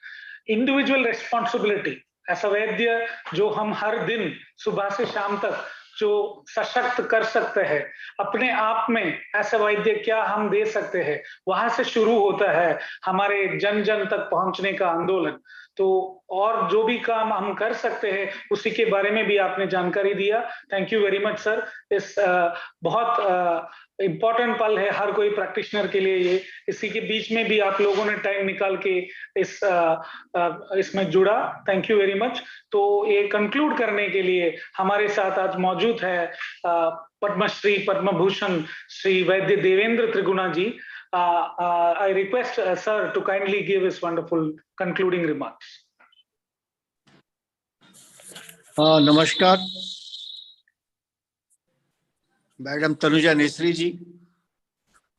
S2: individual responsibility as a वैद्य जो हम हर दिन सुबह से शाम तक जो सशक्त कर सकते हैं अपने आप में, ऐसे वैद्य क्या हम दे सकते हैं, वहां से शुरू होता है हमारे जन जन तक पहुंचने का आंदोलन। तो और जो भी काम हम कर सकते हैं उसी के बारे में भी आपने जानकारी दिया। Thank you very much sir. इस बहुत इम्पोर्टेंट पल है हर कोई प्रैक्टिशनर के लिए ये, इसी के बीच में भी आप लोगों ने टाइम निकाल के इसमें जुड़ा। Thank you very much. तो ये कंक्लूड करने के लिए हमारे साथ आज मौजूद है पद्मश्री पद्म भूषण श्री वैद्य देवेंद्र त्रिगुणा जी। I request sir to kindly give his wonderful concluding remarks.
S8: नमस्कार। मैडम तनुजा नेसरी जी,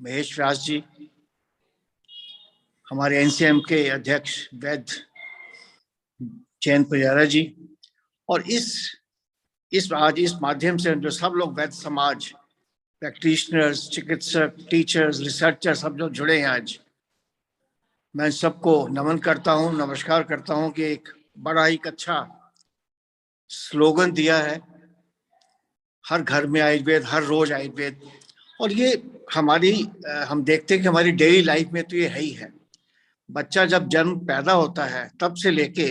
S8: महेश व्यास जी, हमारे एनसीएम के अध्यक्ष वैद्य जैन पुजारा जी, और आज इस माध्यम से जो सब लोग वैद्य समाज, प्रैक्टिशनर्स, चिकित्सक, टीचर्स, रिसर्चर सब लोग जुड़े हैं आज, मैं सबको नमन करता हूं, नमस्कार करता हूं कि एक बड़ा ही अच्छा स्लोगन दिया है, हर घर में आयुर्वेद, हर रोज आयुर्वेद। और ये हम देखते हैं कि हमारी डेली लाइफ में तो ये है ही है। बच्चा जब जन्म पैदा होता है तब से लेके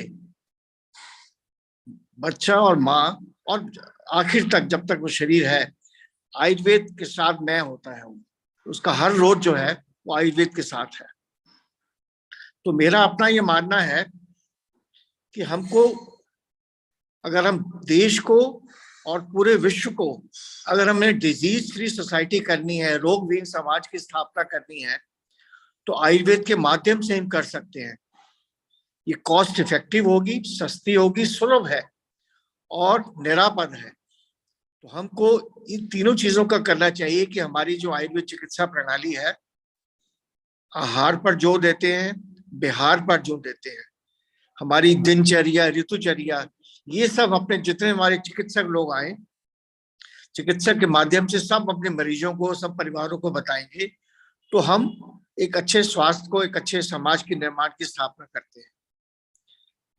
S8: बच्चा और माँ और आखिर तक जब तक वो शरीर है, आयुर्वेद के साथ मैं होता है। उसका हर रोज जो है वो आयुर्वेद के साथ है। तो मेरा अपना ये मानना है कि हमको, अगर हम देश को और पूरे विश्व को, अगर हमें डिजीज फ्री सोसाइटी करनी है, रोग विहीन समाज की स्थापना करनी है, तो आयुर्वेद के माध्यम से हम कर सकते हैं। ये कॉस्ट इफेक्टिव होगी, सस्ती होगी, सुलभ है और निरापद है। तो हमको इन तीनों चीजों का करना चाहिए कि हमारी जो आयुर्वेद चिकित्सा प्रणाली है, आहार पर जोर देते हैं, विहार पर जोर देते हैं, हमारी दिनचर्या, ऋतुचर्या, ये सब अपने जितने हमारे चिकित्सक लोग आए, चिकित्सक के माध्यम से सब अपने मरीजों को, सब परिवारों को बताएंगे, तो हम एक अच्छे स्वास्थ्य को, एक अच्छे समाज के निर्माण की स्थापना करते हैं।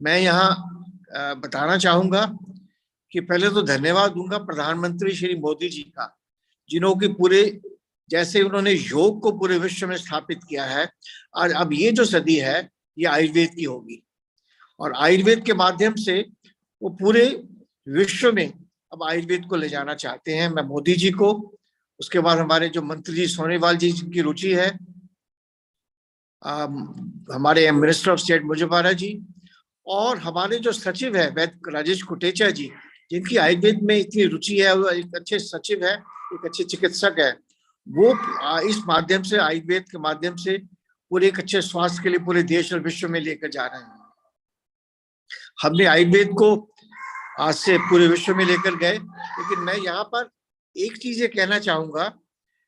S8: मैं यहाँ बताना चाहूंगा कि पहले तो धन्यवाद दूंगा प्रधानमंत्री श्री मोदी जी का, जिन्होंने पूरे, जैसे उन्होंने योग को पूरे विश्व में स्थापित किया है, और अब ये जो सदी है ये आयुर्वेद की होगी, और आयुर्वेद के माध्यम से वो पूरे विश्व में अब आयुर्वेद को ले जाना चाहते हैं। मैं मोदी जी को, उसके बाद हमारे जो मंत्री जी सोनेवाल जी, जिनकी रुचि है, हमारे मिनिस्टर ऑफ स्टेट मुजफ्फरा जी, और हमारे जो सचिव है वैद्य राजेश कोटेचा जी, जिनकी आयुर्वेद में इतनी रुचि है, वो एक अच्छे सचिव है, एक अच्छे चिकित्सक है, वो इस माध्यम से, आयुर्वेद के माध्यम से पूरे एक अच्छे स्वास्थ्य के लिए पूरे देश और विश्व में लेकर जा रहे हैं। हमने आयुर्वेद को आज से पूरे विश्व में लेकर गए, लेकिन मैं यहाँ पर एक चीज ये कहना चाहूंगा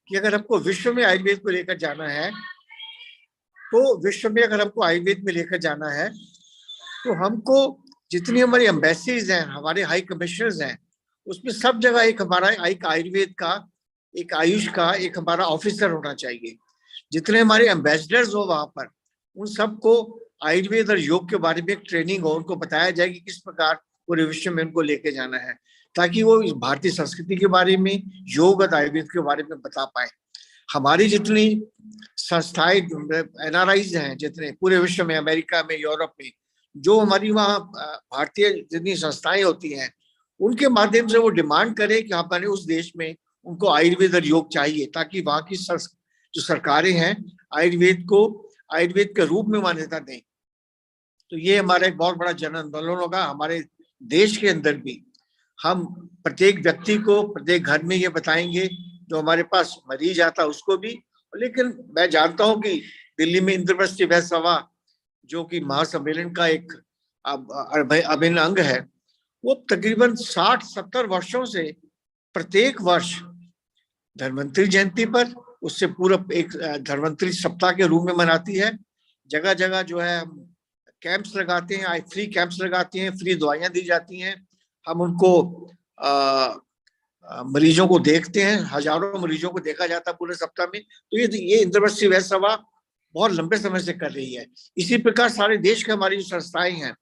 S8: कि अगर हमको विश्व में आयुर्वेद को लेकर जाना है, तो विश्व में अगर हमको आयुर्वेद में लेकर जाना है, तो हमको जितनी हमारी एम्बेसीज हैं, हमारे हाई कमिश्नर्स हैं, उसमें सब जगह एक हमारा एक आयुर्वेद का, एक आयुष का एक हमारा ऑफिसर होना चाहिए। जितने हमारे एम्बेसडर्स हो वहां पर, उन सबको आयुर्वेद और योग के बारे में एक ट्रेनिंग हो, उनको बताया जाए कि किस प्रकार पूरे विश्व में उनको लेके जाना है, ताकि वो भारतीय संस्कृति के बारे में, योग और आयुर्वेद के बारे में बता पाए। हमारी जितनी संस्थाएं, एनआरआईज हैं जितने पूरे विश्व में, अमेरिका में, यूरोप में, जो हमारी वहाँ भारतीय जितनी संस्थाएं होती हैं, उनके माध्यम से वो डिमांड करें कि हमारे उस देश में उनको आयुर्वेद और योग चाहिए, ताकि वहाँ की जो सरकारें हैं आयुर्वेद को आयुर्वेद के रूप में मान्यता दें। तो ये हमारा एक बहुत बड़ा जन आंदोलन होगा। हमारे देश के अंदर भी हम प्रत्येक व्यक्ति को, प्रत्येक घर में ये बताएंगे, जो हमारे पास मरीज आता है उसको भी। लेकिन मैं जानता हूँ कि दिल्ली में इंद्रप्रस्थ वैद्य सभा, जो कि महासम्मेलन का एक अभिन्न अंग है, वो तकरीबन 60-70 वर्षों से प्रत्येक वर्ष धन्वंतरी जयंती पर, उससे पूरा एक धन्वंतरी सप्ताह के रूप में मनाती है। जगह जगह जो है हम कैंप्स लगाते हैं, फ्री कैंप्स लगाते हैं, फ्री दवाइयां दी जाती हैं, हम उनको मरीजों को देखते हैं, हजारों मरीजों को देखा जाता है पूरे सप्ताह में। तो ये इंद्रप्रस्थ वैद्य सभा बहुत लंबे समय से कर रही है। इसी प्रकार सारे देश के हमारी जो संस्थाएं हैं,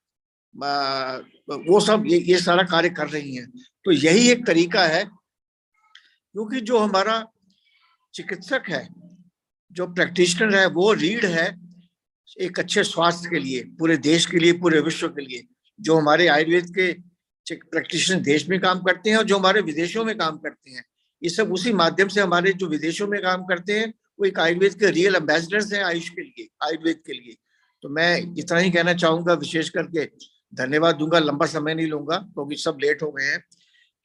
S8: वो सब ये सारा कार्य कर रही हैं। तो यही एक तरीका है, क्योंकि जो हमारा चिकित्सक है, जो प्रैक्टिशनर है, वो रीढ़ है एक अच्छे स्वास्थ्य के लिए, पूरे देश के लिए, पूरे विश्व के लिए। जो हमारे आयुर्वेद के प्रैक्टिशनर देश में काम करते हैं और जो हमारे विदेशों में काम करते हैं, ये सब उसी माध्यम से हमारे जो विदेशों में काम करते हैं, वो एक आयुर्वेद के रियल एम्बेसडर्स हैं आयुष के लिए, आयुर्वेद के लिए। तो मैं इतना ही कहना चाहूंगा, विशेष करके धन्यवाद दूंगा, लंबा समय नहीं लूंगा क्योंकि सब लेट हो गए हैं,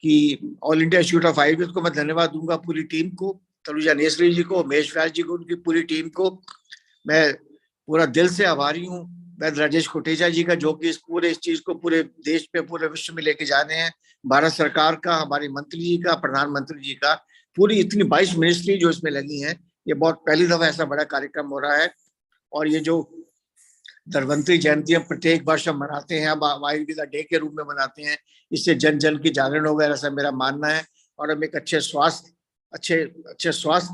S8: कि all India institute of Ayurveda को मैं धन्यवाद दूंगा, पूरी टीम को, तनुजा नेसरी जी को, महेश व्यास जी को, उनकी पूरी टीम को मैं पूरा दिल से आभारी हूँ। वैद्य राजेश कोटेचा जी का, जो कि इस चीज को पूरे देश पे, पूरे विश्व में लेके जा रहे हैं, भारत सरकार का, हमारे मंत्री जी का, प्रधानमंत्री जी का पूरी इतनी 22 मिनिस्ट्री जो इसमें लगी हैं, ये बहुत पहली दफा ऐसा बड़ा कार्यक्रम हो रहा है। और ये जो धन्वंतरी जयंती हम प्रत्येक वर्ष हम मनाते हैं, अब आयुर्वेदा डे के रूप में मनाते हैं, इससे जन जन की जागरण होगा, ऐसा मेरा मानना है। और हम एक अच्छे स्वास्थ्य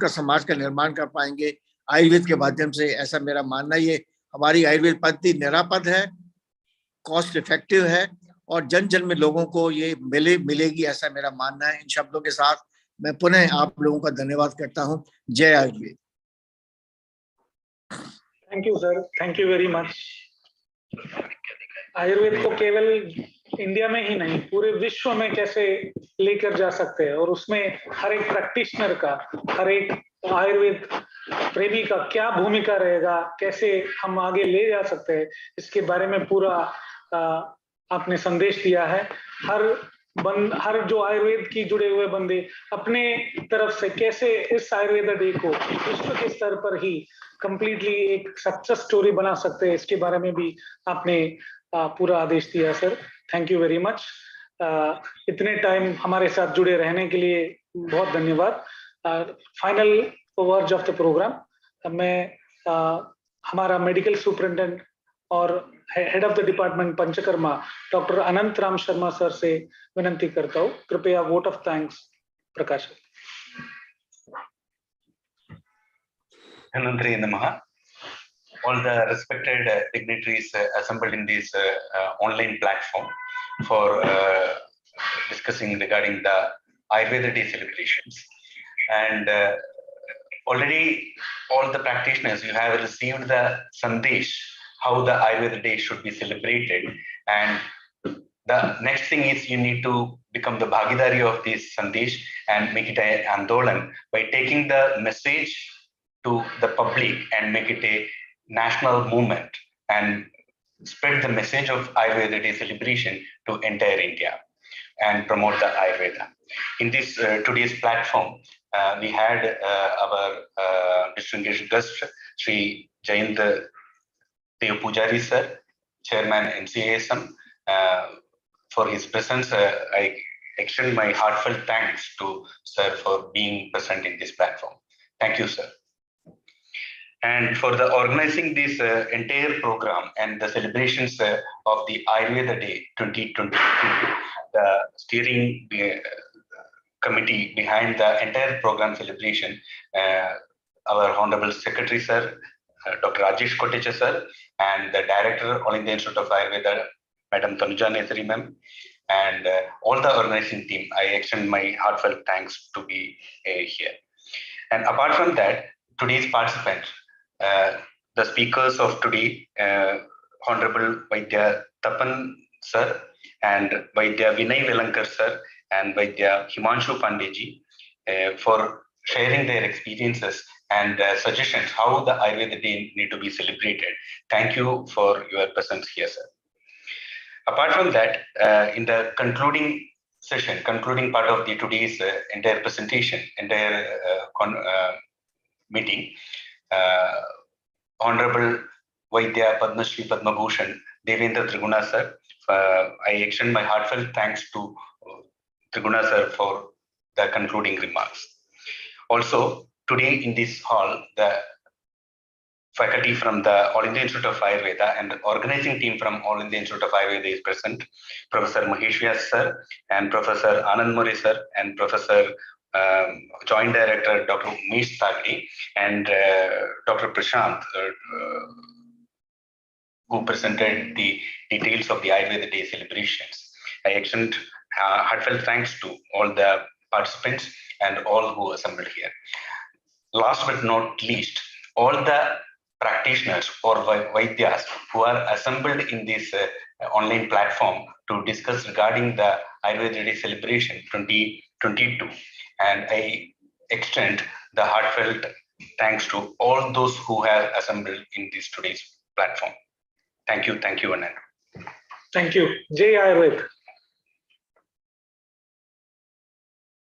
S8: का समाज का निर्माण कर पाएंगे आयुर्वेद के माध्यम से, ऐसा मेरा मानना है। ये हमारी आयुर्वेद पद्धति निरापद है, कॉस्ट इफेक्टिव है और जन जन में लोगों को ये मिलेगी, ऐसा मेरा मानना है। इन शब्दों के साथ मैं पुनः आप लोगों का धन्यवाद करता हूँ। जय Ayurveda.
S2: Thank you sir, thank you very much. Ayurveda को केवल इंडिया में ही नहीं, पूरे विश्व में कैसे लेकर जा सकते हैं और उसमें हर एक प्रैक्टिशनर का, हर एक आयुर्वेद प्रेमी का क्या भूमिका रहेगा, कैसे हम आगे ले जा सकते हैं, इसके बारे में पूरा आपने संदेश दिया है। हर जो आयुर्वेद की जुड़े हुए बंदे अपने तरफ से कैसे इस आयुर्वेदा डे को विश्व के स्तर पर ही कंप्लीटली एक सक्सेस स्टोरी बना सकते हैं, इसके बारे में भी आपने पूरा आदेश दिया sir. Thank you very much. इतने टाइम हमारे साथ जुड़े रहने के लिए बहुत धन्यवाद। Final words of the programme मैं हमारा मेडिकल सुपरिटेंडेंट और head of the department Panchakarma doctor Anant Ram Sharma sir से विनंती करता हूँ, कृपया वोट ऑफ थैंक्स प्रकाश।
S9: Dhanvantari Namaha. All the respected dignitaries assembled in this online platform for discussing regarding the Ayurveda Day celebrations. And already all the practitioners, you have received the sandesh, how the Ayurveda Day should be celebrated. And the next thing is you need to become the bhagidari of this sandesh and make it an andolan by taking the message to the public and make it a national movement and spread the message of Ayurveda Day celebration to entire India and promote the Ayurveda. In this today's platform, we had our distinguished guest, Sri Jayendra Dev Pujari sir, Chairman NCASM. For his presence, I extend my heartfelt thanks to sir for being present in this platform. Thank you, sir. And for the organizing this entire program and the celebrations of the Ayurveda Day 2022, the steering committee behind the entire program celebration, our Honorable Secretary Sir, Dr. Rajesh Kotecha Sir, and the Director, All India Institute of Ayurveda, Madam Tanuja Nesari Ma'am, and all the organizing team, I extend my heartfelt thanks to be here. And apart from that, today's participants, the speakers of today, Honorable Vaidya Tapan Sir, and Vaidya Vinay Velankar Sir, and Vaidya Himanshu Pandeji, for sharing their experiences and suggestions how the Ayurveda Day need to be celebrated. Thank you for your presence here, sir. Apart from that, in the concluding session, concluding part of the today's entire presentation, entire meeting, Honorable Vaidya Padma Shri Padma Bhushan Devendra Triguna sir, I extend my heartfelt thanks to Triguna sir for the concluding remarks. Also, today in this hall, the faculty from the All India Institute of Ayurveda and the organizing team from All India Institute of Ayurveda is present. Professor Mahesh Vyas sir and Professor Anand More sir and Professor Joint Director Dr. Umesh Tagri and Dr. Prashant, who presented the details of the Ayurveda Day celebrations. I extend heartfelt thanks to all the participants and all who assembled here. Last but not least, all the practitioners or Vaidyas who are assembled in this online platform to discuss regarding the Ayurveda Day celebration 2022. And I extend the heartfelt thanks to all those who have assembled in this today's platform. Thank you, Anand.
S2: Thank you. Jai Ayurveda.